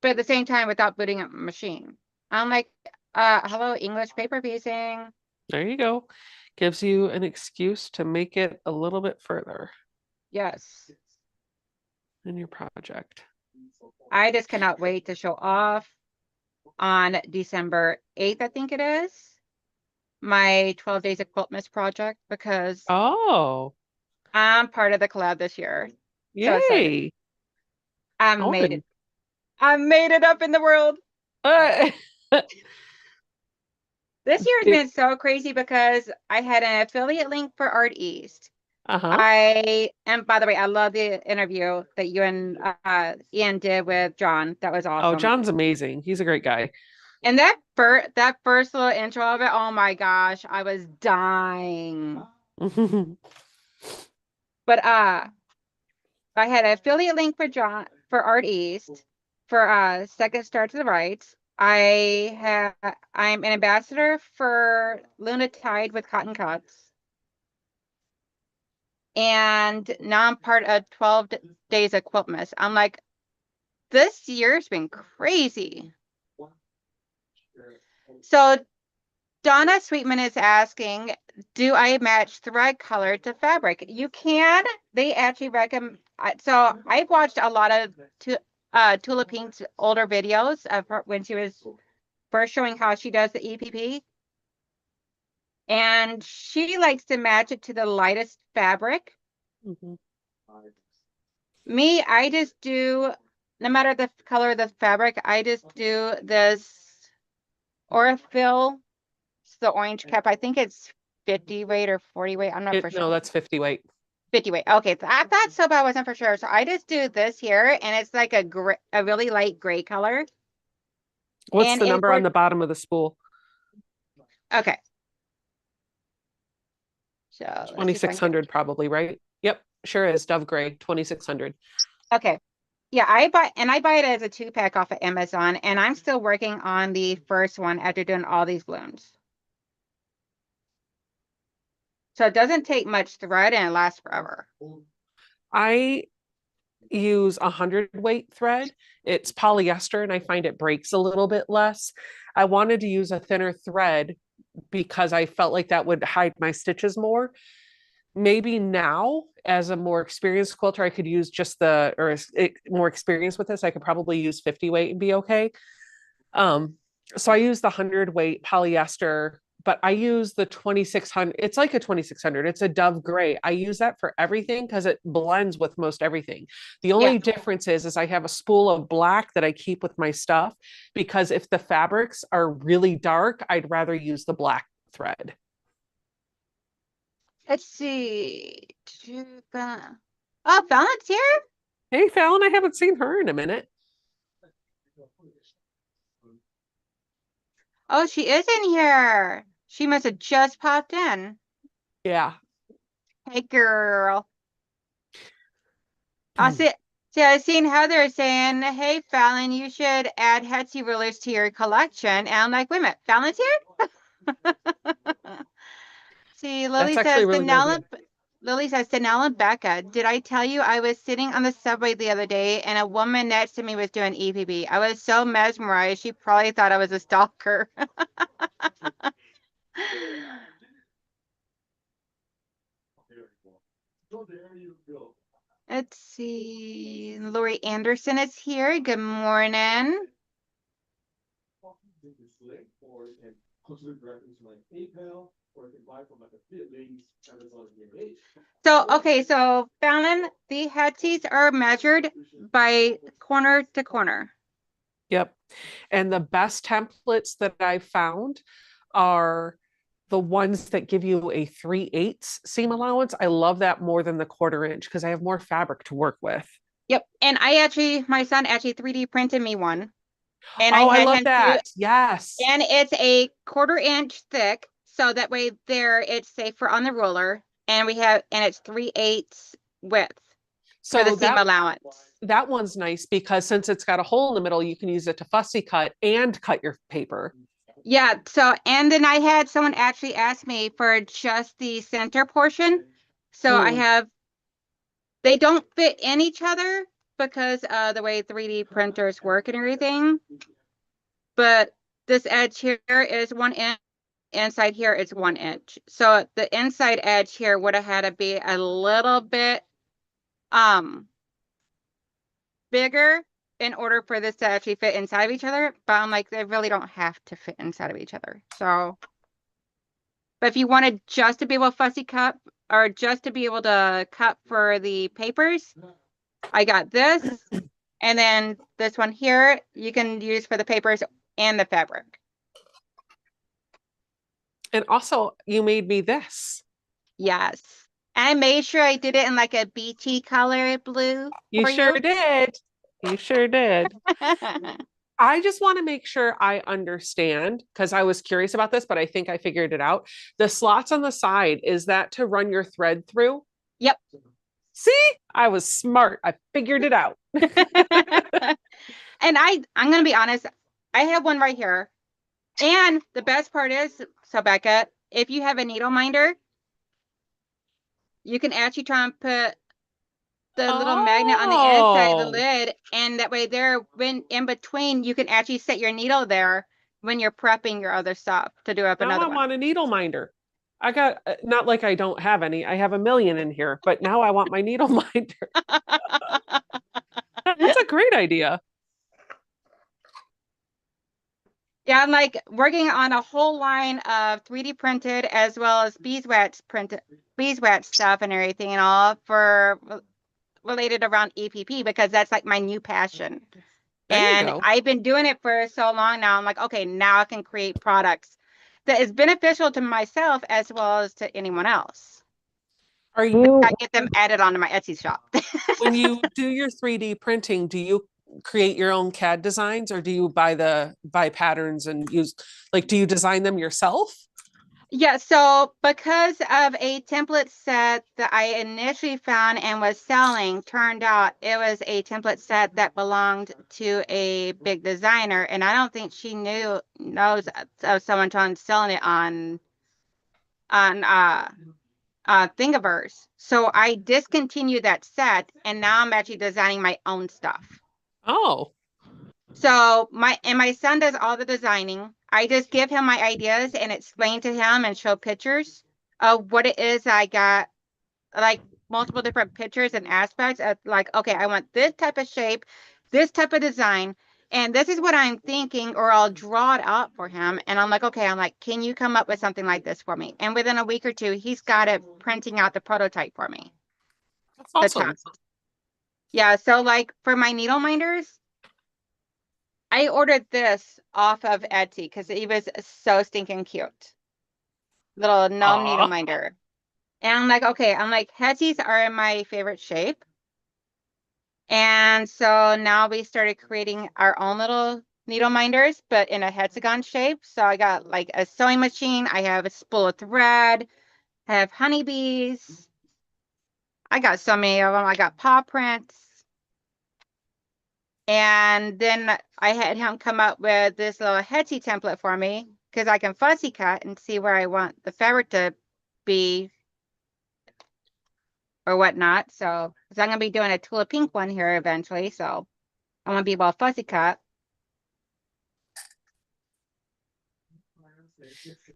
but at the same time without booting up my machine. I'm like, hello, English paper piecing. There you go. Gives you an excuse to make it a little bit further Yes. in your project. I just cannot wait to show off on December 8th, I think it is, my 12 Days of Quiltmas project because Oh, I'm part of the collab this year. So excited. yay. I Oh, made it. I made it up in the world. uh, This year has it, been so crazy because I had an affiliate link for Art East. uh-huh. And by the way, I love the interview that you and Ian did with John. That was Oh, awesome. John's amazing. He's a great guy. And that first little intro of it, oh my gosh, I was dying. But I had an affiliate link for John for Art East for Second Star to the Right. I'm an ambassador for Luna Tide with Cotton Cuts. And now I'm part of 12 Days of Quiltmas. I'm like, this year's been crazy. So Donna Sweetman is asking, do I match thread color to fabric? You can. They actually recommend. So I've watched a lot of Tula Pink's older videos of her when she was first showing how she does the EPP. And she likes to match it to the lightest fabric. Mhm. Me, I just do, no matter the color of the fabric, I just do this Orifil. It's the orange cap. I think it's 50 weight or 40 weight. I'm not for No, sure. that's 50 weight. 50 weight. Okay, I thought so, but I wasn't for sure. So I just do this here, and it's like a really light gray color. What's And the it number on works. the bottom of the spool? Okay. So let's see if I can get. 2600 probably, right? Yep, sure is. Dove gray, 2600. Okay. Yeah, I buy it as a 2-pack off of Amazon, and I'm still working on the first one after doing all these blooms. So it doesn't take much thread and it lasts forever. I use 100 weight thread. It's polyester and I find it breaks a little bit less. I wanted to use a thinner thread because I felt like that would hide my stitches more. Maybe now, as a more experienced quilter, I could use just more experience with this. I could probably use 50 weight and be okay. Um, so I use the 100 weight polyester, but I use the 2600. It's like a 2600. It's a dove gray. I use that for everything because it blends with most everything. The Yeah. only difference is I have a spool of black that I keep with my stuff because if the fabrics are really dark, I'd rather use the black thread. Let's see. Oh, Fallon's here? Hey, Fallon, I haven't seen her in a minute. Oh, she is in here. She must have just popped in. Yeah. Hey, girl. I'll see. See, I seen Heather saying, "Hey, Fallon, you should add Etsy rulers to your collection." And I'm like, "Wait a minute, Fallon's here?" See, That's actually a really good idea. Lily says, Danelle and Becca, did I tell you I was sitting on the subway the other day and a woman next to me was doing EPB? I was so mesmerized, she probably thought I was a stalker. Let's see. Lori Anderson is here. Good morning. So, okay, so Fallon, the headseats are measured by corner to corner. Yep. And the best templates that I've found are the ones that give you a 3/8 seam allowance. I love that more than the 1/4 inch because I have more fabric to work with. Yep. And my son actually 3D printed me one. And I Oh, I had love him do, that. Yes. and it's a 1/4 inch thick. So that way there it's safer on the ruler. And it's 3/8 width for the So seam allowance. that one's nice because since it's got a hole in the middle, you can use it to fussy cut and cut your paper. Yeah, so and then I had someone actually ask me for just the center portion. So I Mm. have they don't fit in each other because the way 3D printers work and everything. But this edge here is 1 inch inside here is 1 inch. So the inside edge here would have had to be a little bit um bigger in order for this to actually fit inside of each other. But I'm like, they really don't have to fit inside of each other. So, but if you wanted just to be able to fussy cut or just to be able to cut for the papers, I got this. And then this one here, you can use for the papers and the fabric. And also, you made me this. Yes. I made sure I did it in like a beachy color blue You for sure you. did. You sure did. I just want to make sure I understand because I was curious about this, but I think I figured it out. The slots on the side, is that to run your thread through? Yep. See, I was smart. I figured it out. And I'm gonna be honest, I have one right here. And the best part is, so Becca, if you have a needle minder, you can actually try and put the little magnet on the inside of the Oh, lid, and that way there, when in between, you can actually set your needle there when you're prepping your other stuff to do up now another I one. want a needle minder. I got not like I don't have any. I have a million in here, but now I want my needle minder. That's a great idea. Yeah, I'm like working on a whole line of 3D printed as well as beeswax stuff and everything and all for related around EPP because that's like my new passion. There you And go. I've been doing it for so long now. I'm like, okay, now I can create products that is beneficial to myself as well as to anyone else. Are you I get them added onto my Etsy shop. when you do your 3D printing, do you create your own CAD designs or do you buy patterns and use like do you design them yourself? Yeah, so because of a template set that I initially found and was selling, turned out it was a template set that belonged to a big designer, and I don't think she knows of someone selling it on Thingiverse. So I discontinued that set, and now I'm actually designing my own stuff. Oh, So my son does all the designing. I just give him my ideas and explain to him and show pictures of what it is I got, like multiple different pictures and aspects of like, okay, I want this type of shape, this type of design, and this is what I'm thinking, or I'll draw it out for him. And I'm like, okay, I'm like, can you come up with something like this for me? And within a week or two, he's got it printing out the prototype for me, that's the awesome. test. Yeah, so like for my needle minders, I ordered this off of Etsy because it was so stinking cute. Little gnome needle Aw. minder. And I'm like, okay, I'm like, Hetzies are my favorite shape. And so now we started creating our own little needle minders, but in a hexagon shape. So I got like a sewing machine. I have a spool of thread. I have honeybees. I got so many of them. I got paw prints. And then I had him come up with this little Etsy template for me because I can fussy cut and see where I want the fabric to be or whatnot. So, because I'm going to be doing a Tula Pink one here eventually. So, I want to be able to fussy cut.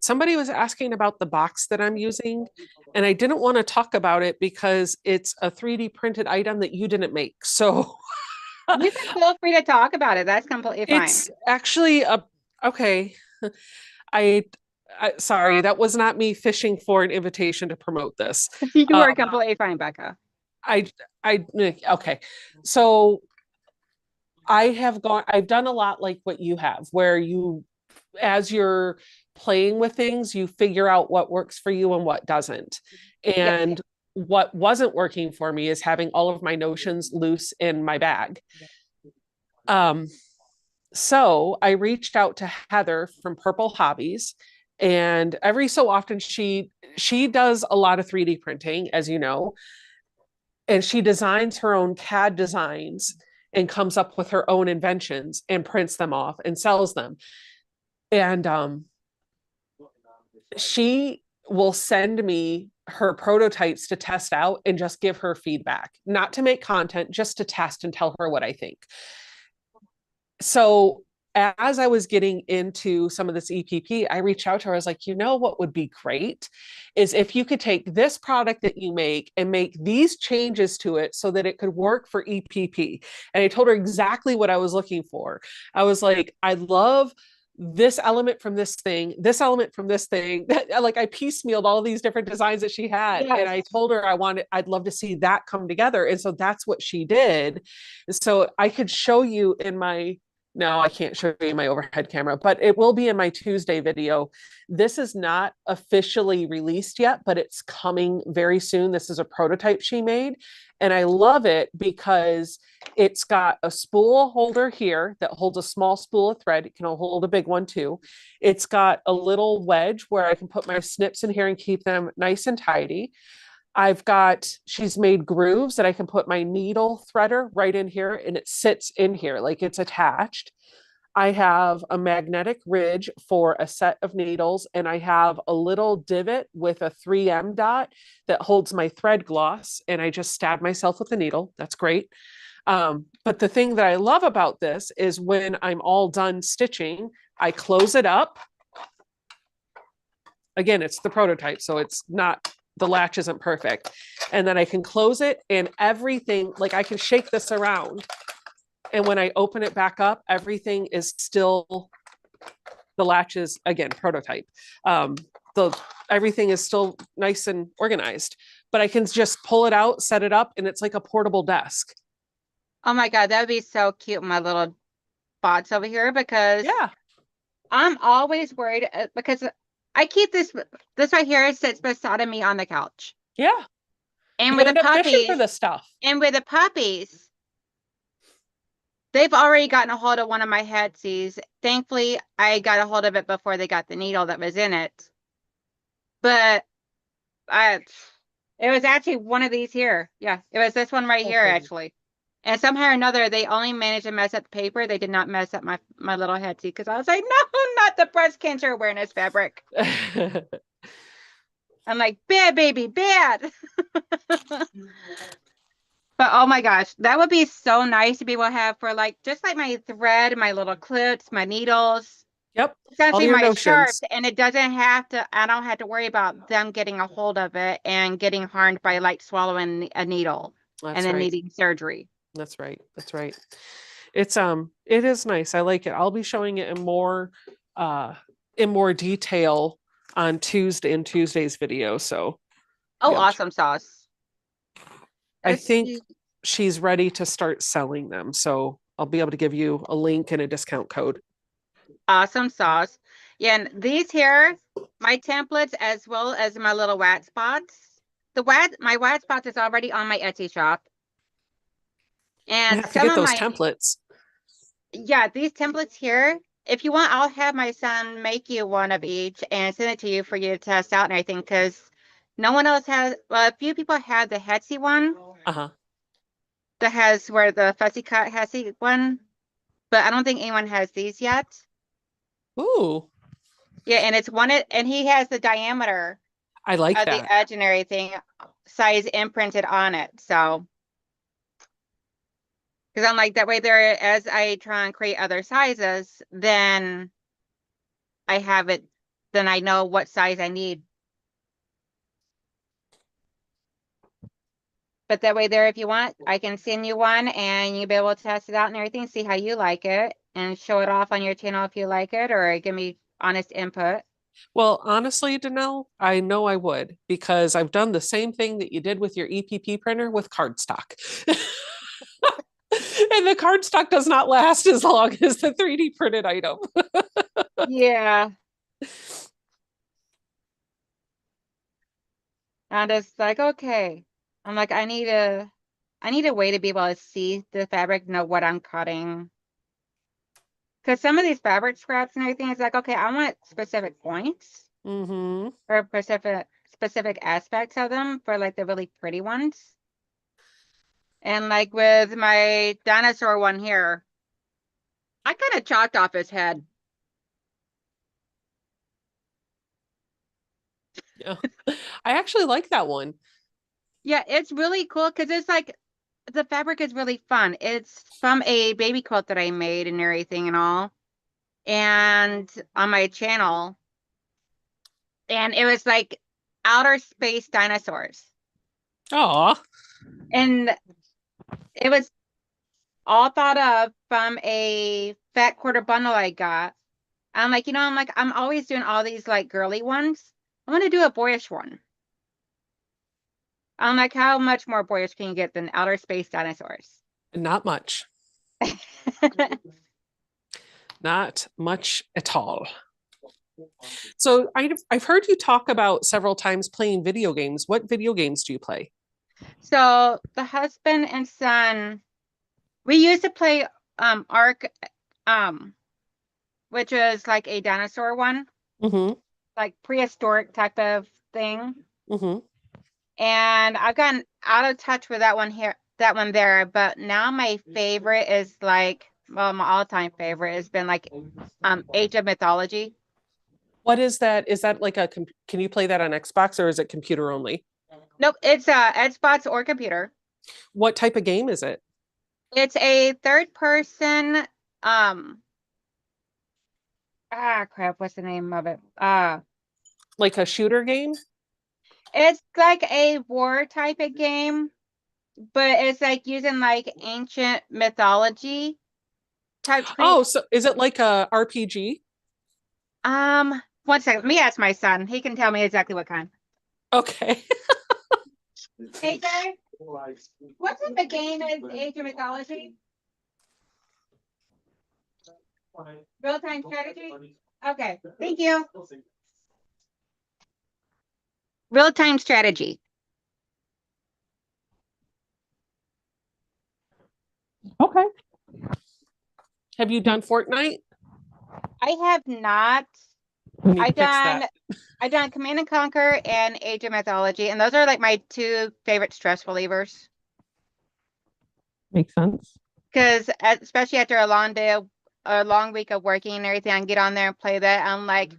Somebody was asking about the box that I'm using, and I didn't want to talk about it because it's a 3D printed item that you didn't make. So You can feel free to talk about it. That's completely fine. it's actually a okay. I, I sorry, that was not me fishing for an invitation to promote this. You Um, are completely fine, Becca. I I okay. So I've done a lot like what you have, where you as you're playing with things, you figure out what works for you and what doesn't. Yep. And what wasn't working for me is having all of my notions loose in my bag. Um, so I reached out to Heather from Purple Hobbies, and every so often she does a lot of 3D printing, as you know, and she designs her own CAD designs and comes up with her own inventions and prints them off and sells them. And she will send me her prototypes to test out and just give her feedback, not to make content, just to test and tell her what I think. So as I was getting into some of this EPP, I reached out to her. I was like, you know what would be great is if you could take this product that you make and make these changes to it so that it could work for EPP. And I told her exactly what I was looking for. I was like, I love this element from this element from this thing. Like I piecemealed all these different designs that she had. And I Yes. told her I'd love to see that come together. And so that's what she did. So I could show you in my no, I can't show you my overhead camera, but it will be in my Tuesday video. This is not officially released yet, but it's coming very soon. This is a prototype she made. And I love it because it's got a spool holder here that holds a small spool of thread. It can hold a big one too. It's got a little wedge where I can put my snips in here and keep them nice and tidy. She's made grooves that I can put my needle threader right in here and it sits in here like it's attached. I have a magnetic ridge for a set of needles, and I have a little divot with a 3M dot that holds my thread gloss. And I just stab myself with the needle. That's great. But the thing that I love about this is when I'm all done stitching, I close it up. Again, it's the prototype, so it's not, the latch isn't perfect. And then I can close it and everything, like I can shake this around. And when I open it back up, everything is still, the latch is again prototype. The everything is still nice and organized, but I can just pull it out, set it up, and it's like a portable desk. Oh my God, that would be so cute, my little bots over here, because Yeah, I'm always worried because I keep this right here sits beside of me on the couch. yeah. And You with the end up fishing for puppies, this stuff. and with the puppies, they've already gotten a hold of one of my headsies. Thankfully, I got a hold of it before they got the needle that was in it. But I, it was actually one of these here. Yeah, it was this one right Oh, here, pretty. actually. And somehow or another, they only managed to mess up the paper. They did not mess up my little headsy because I was like, no, not the breast cancer awareness fabric. I'm like, bad baby, bad. But oh my gosh, that would be so nice to be able to have for like just like my thread, my little clips, my needles, Yep. All essentially your my sharps, notions. and it doesn't have to, I don't have to worry about them getting a hold of it and getting harmed by like swallowing a needle and That's then right. needing surgery. That's right. That's right. It is nice. I like it. I'll be showing it uh in more detail on Tuesday's video. So Oh, yeah, awesome sauce. I Let's think see. she's ready to start selling them. So I'll be able to give you a link and a discount code. Awesome sauce. Yeah, and these here, my templates as well as my little wax spots. My wax spots is already on my Etsy shop. I And have to some get of those my, templates. yeah, these templates here, if you want, I'll have my son make you one of each and send it to you for you to test out and everything because no one else has, well, a few people have the Etsy one Uh-huh. that has where the fussy cut Etsy one, but I don't think anyone has these yet. Ooh, Yeah, and it's one, and he has the diameter I like of the that. edge and everything size imprinted on it. So, because I'm like, that way there, as I try and create other sizes, then I have it, then I know what size I need. But that way there, if you want, I can send you one and you'll be able to test it out and everything, see how you like it and show it off on your channel if you like it or give me honest input. Well, honestly, Danelle, I know I would because I've done the same thing that you did with your EPP printer with cardstock. And the cardstock does not last as long as the 3D printed item. Yeah. I'm just like, okay. I'm like, I need a way to be able to see the fabric, know what I'm cutting. Because some of these fabric scraps and everything is like, okay, I want specific points Mm-hmm. or specific aspects of them for like the really pretty ones. And like with my dinosaur one here, I kind of chalked off his head. Yeah. I actually like that one. Yeah, it's really cool because it's like the fabric is really fun. It's from a baby quilt that I made and everything and all. and on my channel, and it was like outer space dinosaurs. Oh, And it was all thought of from a fat quarter bundle I got. I'm always doing all these like girly ones. I want to do a boyish one. I'm like, how much more boyish can you get than outer space dinosaurs? not much. Not much at all. So I've heard you talk about several times playing video games. What video games do you play? So the husband and son, we used to play Ark, um, which was like a dinosaur one, Mm-hmm. like prehistoric type of thing. Mm-hmm. And I've gotten out of touch with that one here, that one there. But now my favorite is like, well, my all-time favorite has been like Age of Mythology. What is that? Is that like can you play that on Xbox or is it computer only? Nope, it's Xbox or computer. What type of game is it? It's a third person, um, crap, what's the name of it? Like a shooter game? It's like a war type of game, but it's like using like ancient mythology type create. Oh, so is it like a RPG? One second, let me ask my son. He can tell me exactly what kind. Okay. Hey, Jay, what type of game is Age of Mythology? Real-time strategy? Okay, thank you. Real-time strategy. Okay. Have you done Fortnite? I have not. We need I to fix done that. I done Command and Conquer and Age of Mythology, and those are like my two favorite stress relievers. Makes sense. Because especially after a long day, a long week of working and everything, I can get on there and play that. I'm like,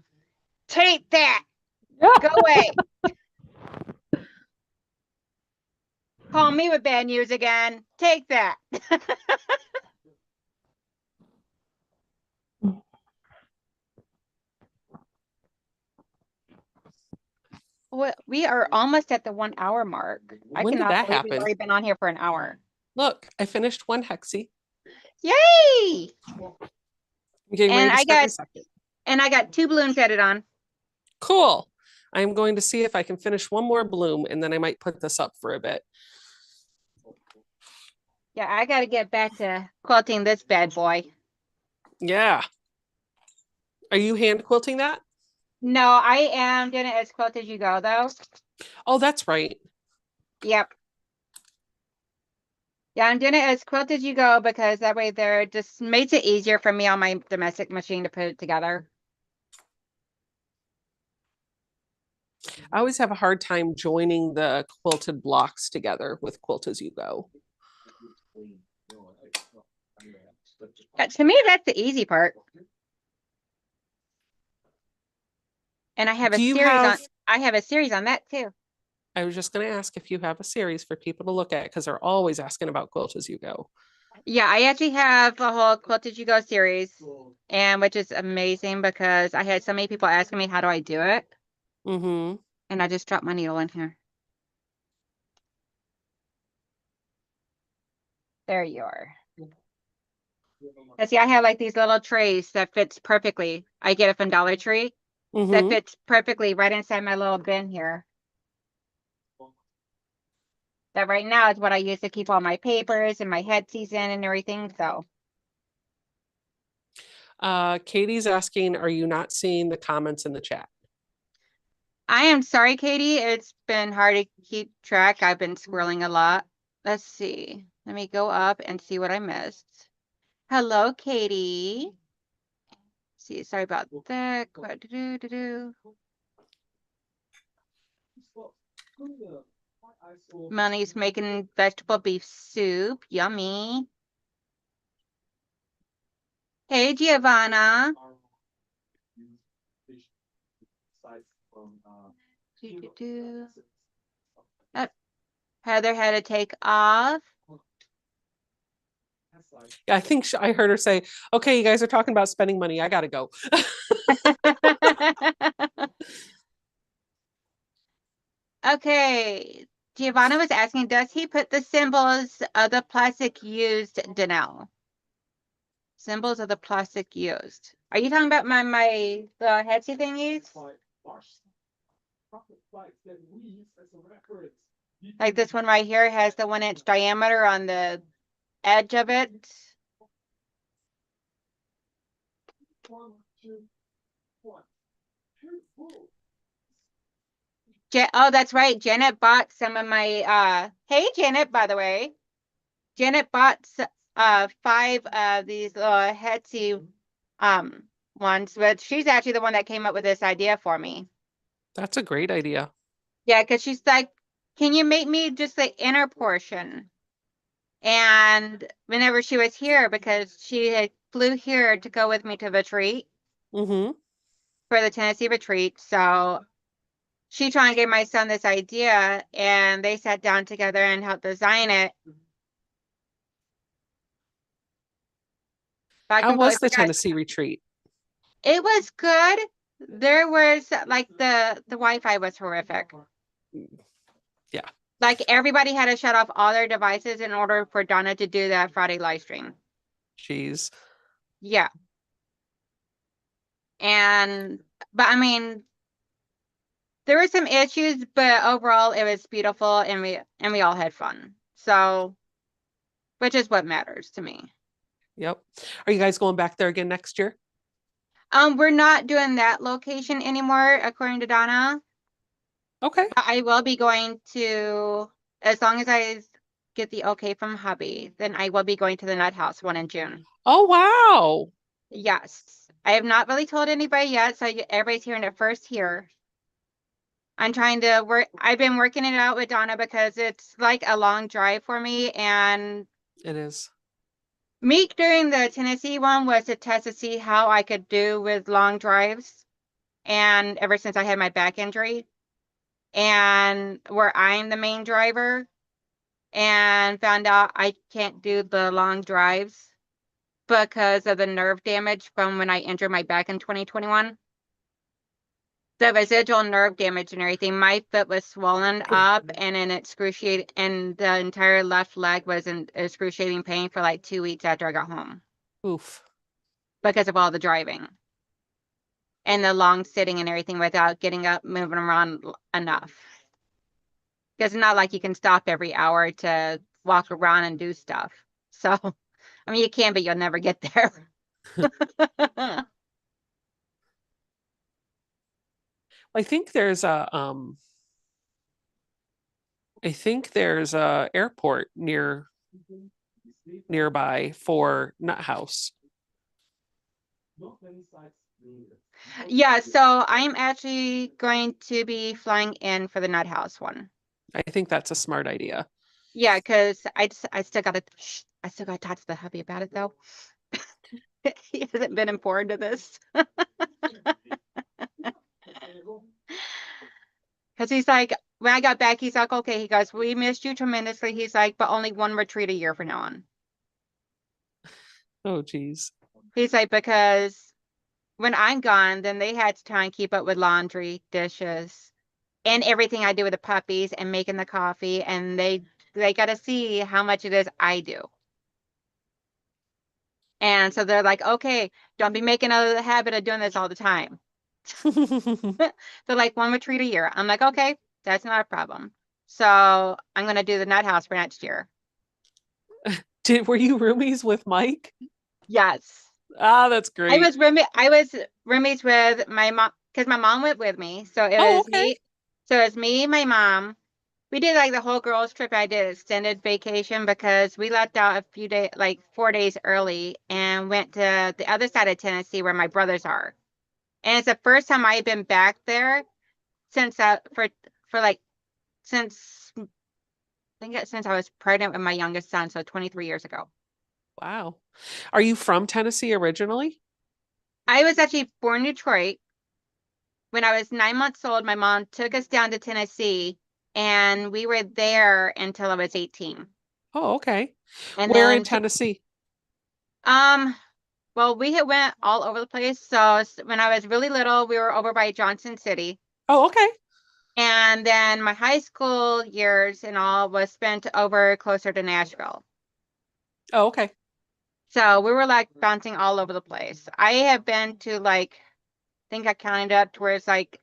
take that, go Yeah. away. Call me with bad news again. Take that. Well, we are almost at the 1 hour mark. I When did cannot that believe we've happen? already been on here for an hour. Look, I finished one hexie. Yay! I'm getting ready And to I start my got second. and I got two balloons added on. Cool. I'm going to see if I can finish one more bloom and then I might put this up for a bit. Yeah, I got to get back to quilting this bad boy. Yeah. Are you hand quilting that? No, I am doing it as quilt as you go, though. Oh, that's right. Yep. Yeah, I'm doing it as quilt as you go because that way there just makes it easier for me on my domestic machine to put it together. I always have a hard time joining the quilted blocks together with Quilt as you go. To me, that's the easy part. And Do you have, I have a series on that too. I was just going to ask if you have a series for people to look at because they're always asking about Quilt as you go. Yeah, I actually have a whole quilt as you go series, and which is amazing because I had so many people asking me how do I do it, Mm-hmm. and I just dropped my needle in here. There you are. And see, I have like these little trays that fits perfectly. I get it from Dollar Tree that Mm-hmm. fits perfectly right inside my little bin here. That right now is what I use to keep all my papers and my head season and everything. So Katie's asking, are you not seeing the comments in the chat? I am sorry, Katie. It's been hard to keep track. I've been squirreling a lot. Let's see. Let me go up and see what I missed. Hello, Katie. See, sorry about that. Money's making vegetable beef soup. Yummy. Hey, Giovanna. Oh, Heather had to take off. Yeah, I think I heard her say, "Okay, you guys are talking about spending money. I gotta go." Okay. Giovanna was asking, does he put the symbols of the plastic used, Danelle? Symbols of the plastic used. Are you talking about the Etsy thingies? Like this one right here has the 1 inch diameter on the edge of it. Oh, that's right. Janet bought some of my hey Janet, by the way. Janet bought 5 of these Etsy ones, but she's actually the one that came up with this idea for me. That's a great idea. Yeah, because she's like, can you make me just the inner portion? And whenever she was here, because she had flew here to go with me to the retreat Mm-hmm. for the Tennessee retreat, so she tried and gave my son this idea, and they sat down together and helped design it. But I How completely was the forgot. Tennessee retreat? It was good. There was like the Wi-Fi was horrific. Yeah, Like everybody had to shut off all their devices in order for Donna to do that Friday live stream. jeez. Yeah. And but I mean, there were some issues, but overall it was beautiful and we all had fun. So, which is what matters to me. Yep. Are you guys going back there again next year? We're not doing that location anymore, according to Donna. Okay. I will be going to, as long as I get the okay from hubby, then I will be going to the Nut House one in June. Oh, wow. Yes. I have not really told anybody yet, so everybody's hearing it first here. I'm trying to work, I've been working it out with Donna because it's like a long drive for me. And It is. me during the Tennessee one was to test to see how I could do with long drives. And ever since I had my back injury, and where I'm the main driver, and found out I can't do the long drives because of the nerve damage from when I injured my back in 2021. The residual nerve damage and everything, my foot was swollen up and in excruciating, and the entire left leg was in excruciating pain for like 2 weeks after I got home Oof. because of all the driving and the long sitting and everything without getting up, moving around enough. Because it's not like you can stop every hour to walk around and do stuff. So, I mean, you can, but you'll never get there. I think there's a airport nearby for Nut House. Yeah, so I'm actually going to be flying in for the Nut House one. I think that's a smart idea. Yeah, because I still got to I still got to talk to the hubby about it though. He hasn't been informed of this because he's like, when I got back, he's like, okay, he goes, we missed you tremendously. He's like, but only one retreat a year from now on. Oh, geez. He's like, because when I'm gone, then they had to try and keep up with laundry, dishes, and everything I do with the puppies and making the coffee, and they got to see how much it is I do. And so they're like, okay, don't be making a habit of doing this all the time. They're like, one retreat a year. I'm like, okay, that's not a problem. So I'm going to do the Nut House for next year. Were you roomies with Mike? Yes. Ah, that's great. I was roommates with my mom because my mom went with me. So it Oh, was okay. me. So it was me, my mom. We did like the whole girls trip. I did extended vacation because we left out a few days, like 4 days early, and went to the other side of Tennessee where my brothers are. And it's the first time I've been back there since for like since I think since I was pregnant with my youngest son, so 23 years ago. Wow. Are you from Tennessee originally? I was actually born in Detroit. When I was 9 months old, my mom took us down to Tennessee, and we were there until I was 18. Oh, okay. And Where in then Tennessee? Um, well, we had went all over the place. So when I was really little, we were over by Johnson City. Oh, okay. And then my high school years and all was spent over closer to Nashville. Oh, okay. So we were like bouncing all over the place. I have been to like, I think I counted up to where it's like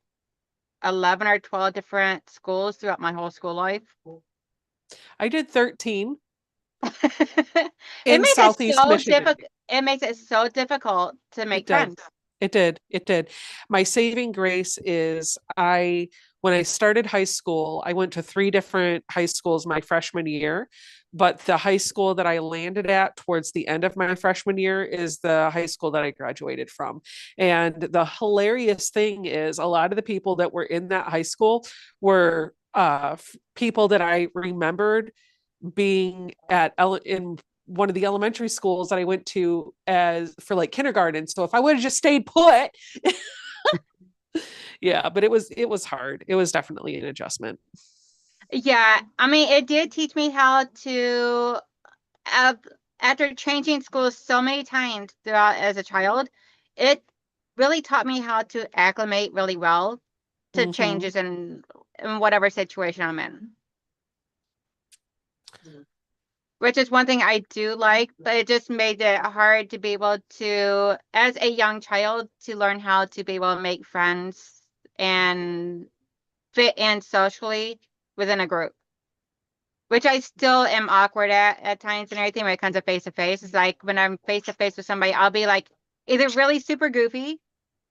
11 or 12 different schools throughout my whole school life. I did 13 It in makes it Southeast so Michigan. difficult. It makes it so difficult to It make does. friends. It did. It did. My saving grace is when I started high school, I went to three different high schools my freshman year, but the high school that I landed at towards the end of my freshman year is the high school that I graduated from. And the hilarious thing is a lot of the people that were in that high school were people that I remembered being in one of the elementary schools that I went to as for like kindergarten. So if I would have just stayed put, yeah, but it was hard. It was definitely an adjustment. Yeah, I mean, it did teach me how to, uh, after changing schools so many times throughout as a child, it really taught me how to acclimate really well to Mm-hmm. changes in whatever situation I'm in. Which is one thing I do like, but it just made it hard to be able to, as a young child, to learn how to be able to make friends and fit in socially within a group, which I still am awkward at times and everything when it comes to face to face. It's like when I'm face to face with somebody, I'll be like either really super goofy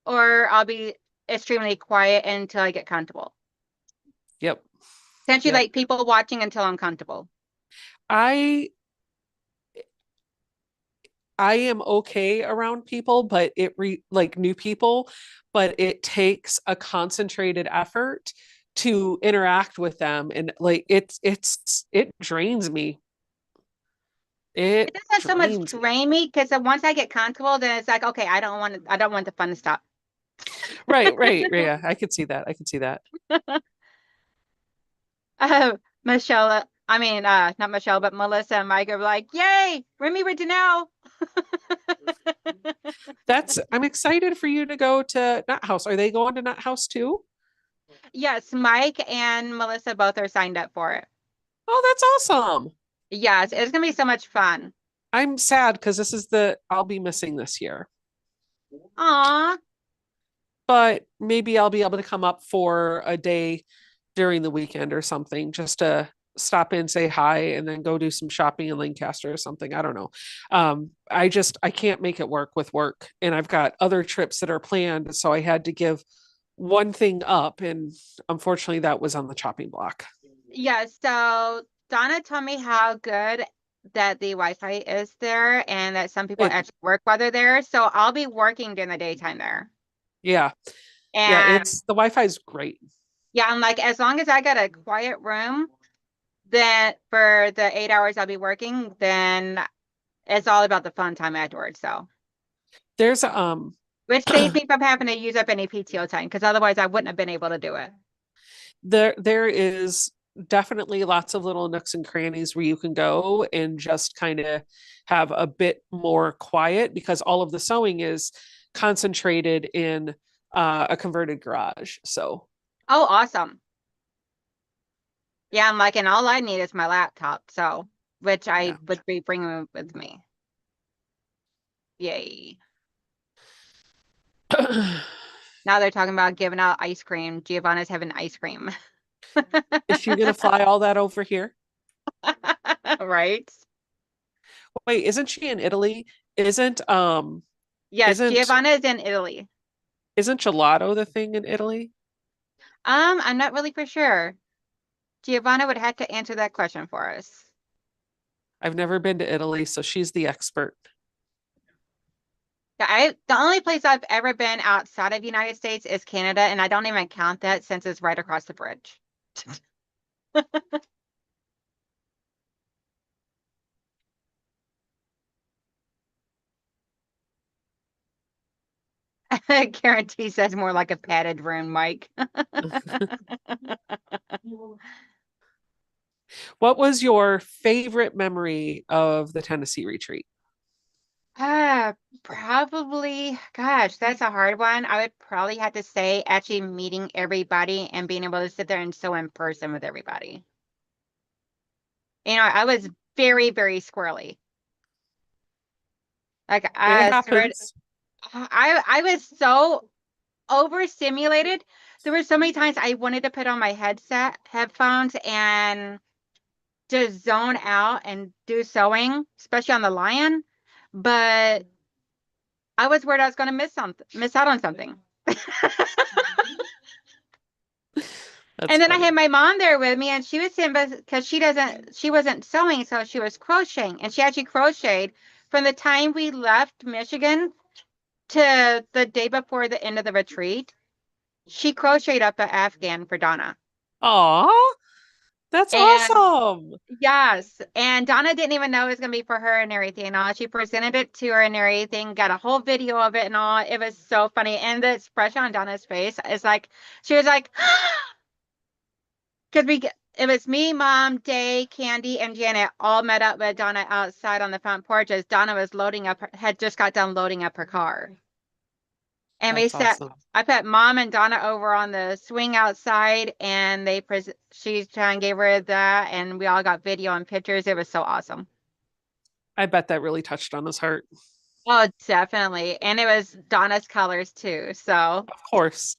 or I'll be extremely quiet until I get comfortable. Yep. Essentially, Yep. like people watching until I'm comfortable. I I am okay around people, but like new people, but it takes a concentrated effort to interact with them and like it drains me. It It doesn't so much drains me. drain me because once I get comfortable, then it's like, okay, I don't want the fun to stop. Right, right. Yeah, I could see that. I could see that. Michelle, I mean, not Michelle, but Melissa and Mike are like, yay, Remy Ridenow. I'm excited for you to go to Nut House. Are they going to Nut House too? Yes, Mike and Melissa both are signed up for it. Oh, that's awesome. Yes, it's gonna be so much fun. I'm sad because I'll be missing this year. Aw, But maybe I'll be able to come up for a day during the weekend or something just to stop in, say hi, and then go do some shopping in Lancaster or something. I don't know. I can't make it work with work, and I've got other trips that are planned, so I had to give one thing up, and unfortunately, that was on the chopping block. yeah. So Donna told me how good that the Wi-Fi is there, and that some people It, actually work while they're there. So I'll be working during the daytime there. yeah, yeah, And it's the Wi-Fi is great. yeah, I'm like, as long as I got a quiet room, then for the 8 hours I'll be working, then it's all about the fun time afterwards. So, There's which saves me from having to use up any PTO time because otherwise I wouldn't have been able to do it. there is definitely lots of little nooks and crannies where you can go and just kind of have a bit more quiet because all of the sewing is concentrated in a converted garage. So Oh, awesome. Yeah, I'm like, and all I need is my laptop. So, which I yeah. would be bringing with me. Yay. Now they're talking about giving out ice cream. Giovanna's having ice cream. Is she gonna fly all that over here? Right? Wait, isn't she in Italy? Isn't Yes, isn't Giovanna is in Italy. isn't gelato the thing in Italy? I'm not really for sure. Giovanna would have to answer that question for us. I've never been to Italy, so she's the expert. Yeah, the only place I've ever been outside of the United States is Canada, and I don't even count that since it's right across the bridge. Guarantee says more like a padded room, Mike. What was your favorite memory of the Tennessee retreat? Uh, Probably, gosh, that's a hard one. I would probably have to say actually meeting everybody and being able to sit there and sew in person with everybody. I was very, very squirrely. Like It I started, happens. I was so overstimulated. There were so many times I wanted to put on my headphones and just zone out and do sewing, especially on the lion. But I was worried I was going to miss out on something. That's And then I funny. had my mom there with me, and she was in because she wasn't sewing, so she was crocheting, and she actually crocheted from the time we left Michigan to the day before the end of the retreat. She crocheted up an Afghan for Donna. Aw, that's And awesome. yes, and Donna didn't even know it was gonna be for her and everything and all. She presented it to her and everything, got a whole video of it and all. It was so funny. And the expression on Donna's face is like she was like, because it was me, Mom, Day, Candy, and Janet all met up with Donna outside on the front porch as Donna was had just got done loading up her car. And That's awesome. I put Mom and Donna over on the swing outside, and she trying and gave her that, and we all got video and pictures. It was so awesome. I bet that really touched on his heart. Oh, definitely. And it was Donna's colors too. So, Of course.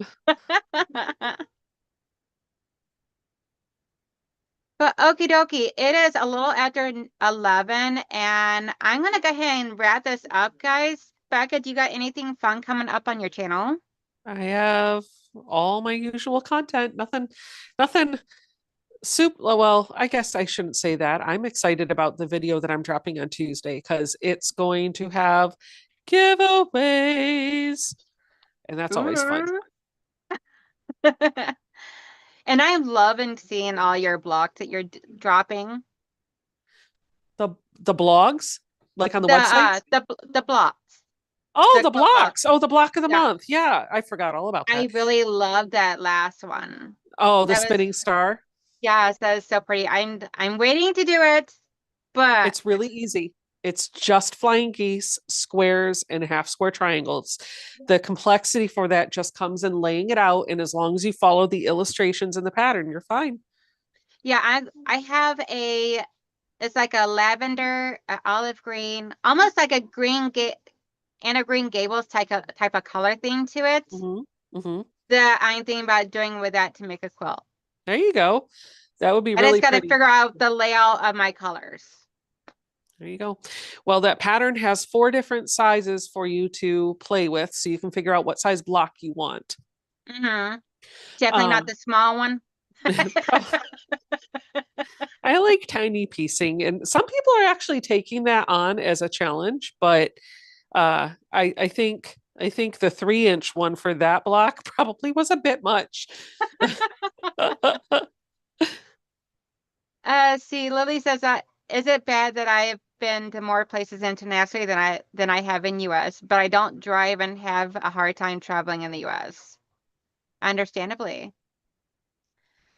but okie dokie, it is a little after 11, and I'm going to go ahead and wrap this up, guys. Becca, do you got anything fun coming up on your channel? I have all my usual content. Nothing well, I guess I shouldn't say that. I'm excited about the video that I'm dropping on Tuesday because it's going to have giveaways. And that's always fun. Ooh. And I'm loving seeing all your blocks that you're dropping. The blogs, like on the websites. The blocks, Oh, the the quilt blocks. blocks. Oh, the block of the Yeah, month. Yeah, I forgot all about I that. really love that last one. Oh, the That was spinning star. Yes, that is so pretty. I'm waiting to do it, but It's really easy. It's just flying geese, squares, and half square triangles. The complexity for that just comes in laying it out. And as long as you follow the illustrations and the pattern, you're fine. yeah, I have a it's like a lavender, a olive green, almost like a and a green gables type of color thing to it Hmm. Hmm. that I'm thinking about doing with that to make a quilt. There you go. That would be I just really got to pretty. figure out the layout of my colors. There you go. Well, that pattern has 4 different sizes for you to play with, so you can figure out what size block you want. Hmm. Definitely not Um, the small one. I like tiny piecing, and some people are actually taking that on as a challenge, but I think the 3-inch one for that block probably was a bit much. See, Lily says that is it bad that I have been to more places internationally than I have in US, but I don't drive and have a hard time traveling in the US. Understandably.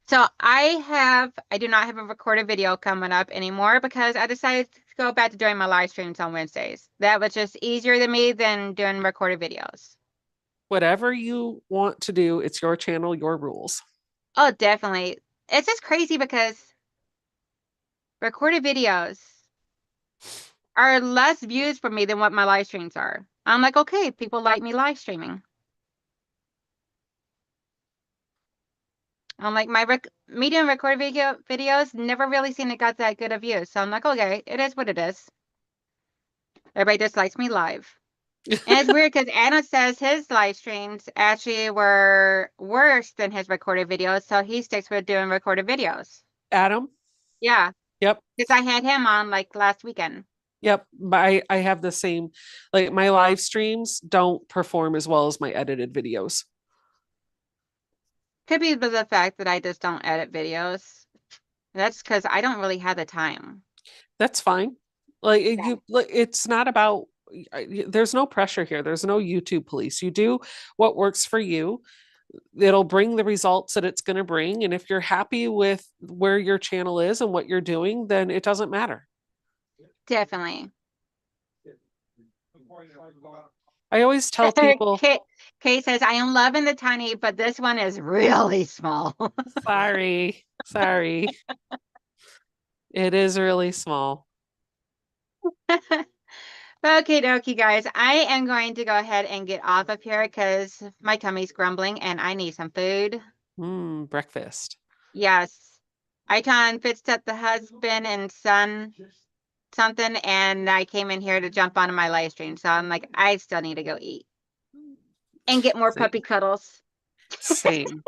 So I do not have a recorded video coming up anymore because I decided to go back to doing my live streams on Wednesdays. That was just easier to me than doing recorded videos. Whatever you want to do, it's your channel, your rules. Oh, definitely. It's just crazy because recorded videos are less views for me than what my live streams are. I'm like, okay, people like me live streaming. I'm like, medium recorded videos never really seen it got that good of views. So I'm like, okay, it is what it is. Everybody just likes me live. And it's weird because Anna says his live streams actually were worse than his recorded videos, so he sticks with doing recorded videos. Adam? Yeah, Yep. because I had him on like last weekend. Yep. I have the same, like my live streams don't perform as well as my edited videos. Could be the fact that I just don't edit videos. That's because I don't really have the time. That's fine. Like Yeah. it's not about there's no pressure here. There's no YouTube police. You do what works for you. It'll bring the results that it's going to bring. And if you're happy with where your channel is and what you're doing, then it doesn't matter. Definitely. I always tell people, Kate, Kate says, I am loving the tiny, but this one is really small. sorry, sorry. It is really small. Okay, dokie, guys. I am going to go ahead and get off of here because my tummy's grumbling and I need some food. Breakfast. Yes. I can fixed up the husband and son something, and I came in here to jump onto my live stream. So I'm like, I still need to go eat and get more puppy Same. cuddles. Same.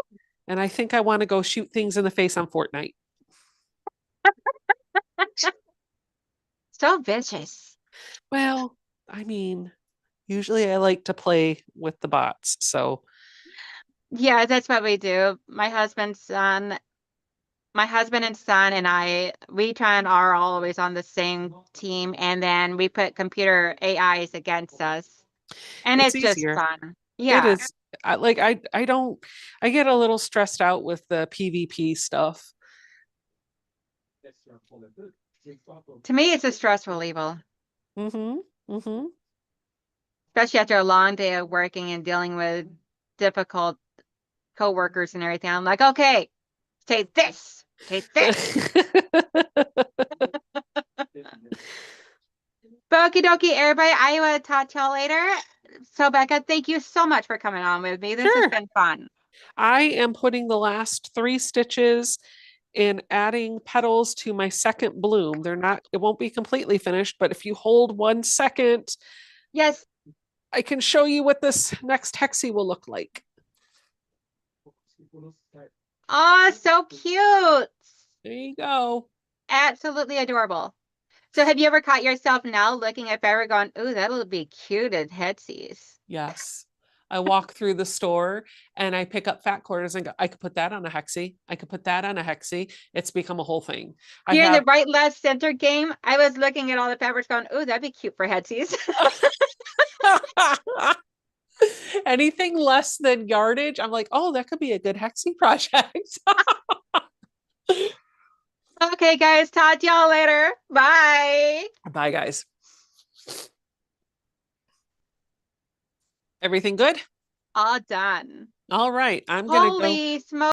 And I think I want to go shoot things in the face on Fortnite. So vicious. Well, I mean, usually I like to play with the bots. So, Yeah, that's what we do. My husband and son and I, we try and are always on the same team, and then we put computer AIs against us, and it's it's just easier. fun. It Yeah. is. I don't I get a little stressed out with the PvP stuff. To me, it's a stress reliever, Mm-hmm. Mm-hmm. especially after a long day of working and dealing with difficult coworkers and everything. I'm like, okay, take this, take this. But okie dokie, everybody, I will talk to y'all later. So, Becca, thank you so much for coming on with me. This has Sure. been fun. I am putting the last three stitches in adding petals to my second bloom. They're not, it won't be completely finished, but if you hold 1 second, Yes. I can show you what this next hexie will look like. Oh, so cute. There you go. Absolutely adorable. So, have you ever caught yourself now looking at Bear going, ooh, that'll be cute at Headsies? Yes. I walk through the store and I pick up fat quarters and go, I could put that on a hexie. I could put that on a hexie. It's become a whole thing. I During the have right, left, center game, I was looking at all the fabrics going, ooh, that'd be cute for Headsies. anything less than yardage. I'm like, oh, that could be a good hexie project. Okay, guys, talk to y'all later. Bye. Bye, guys. Everything good? All done. All right. I'm going to go. Holy smoke.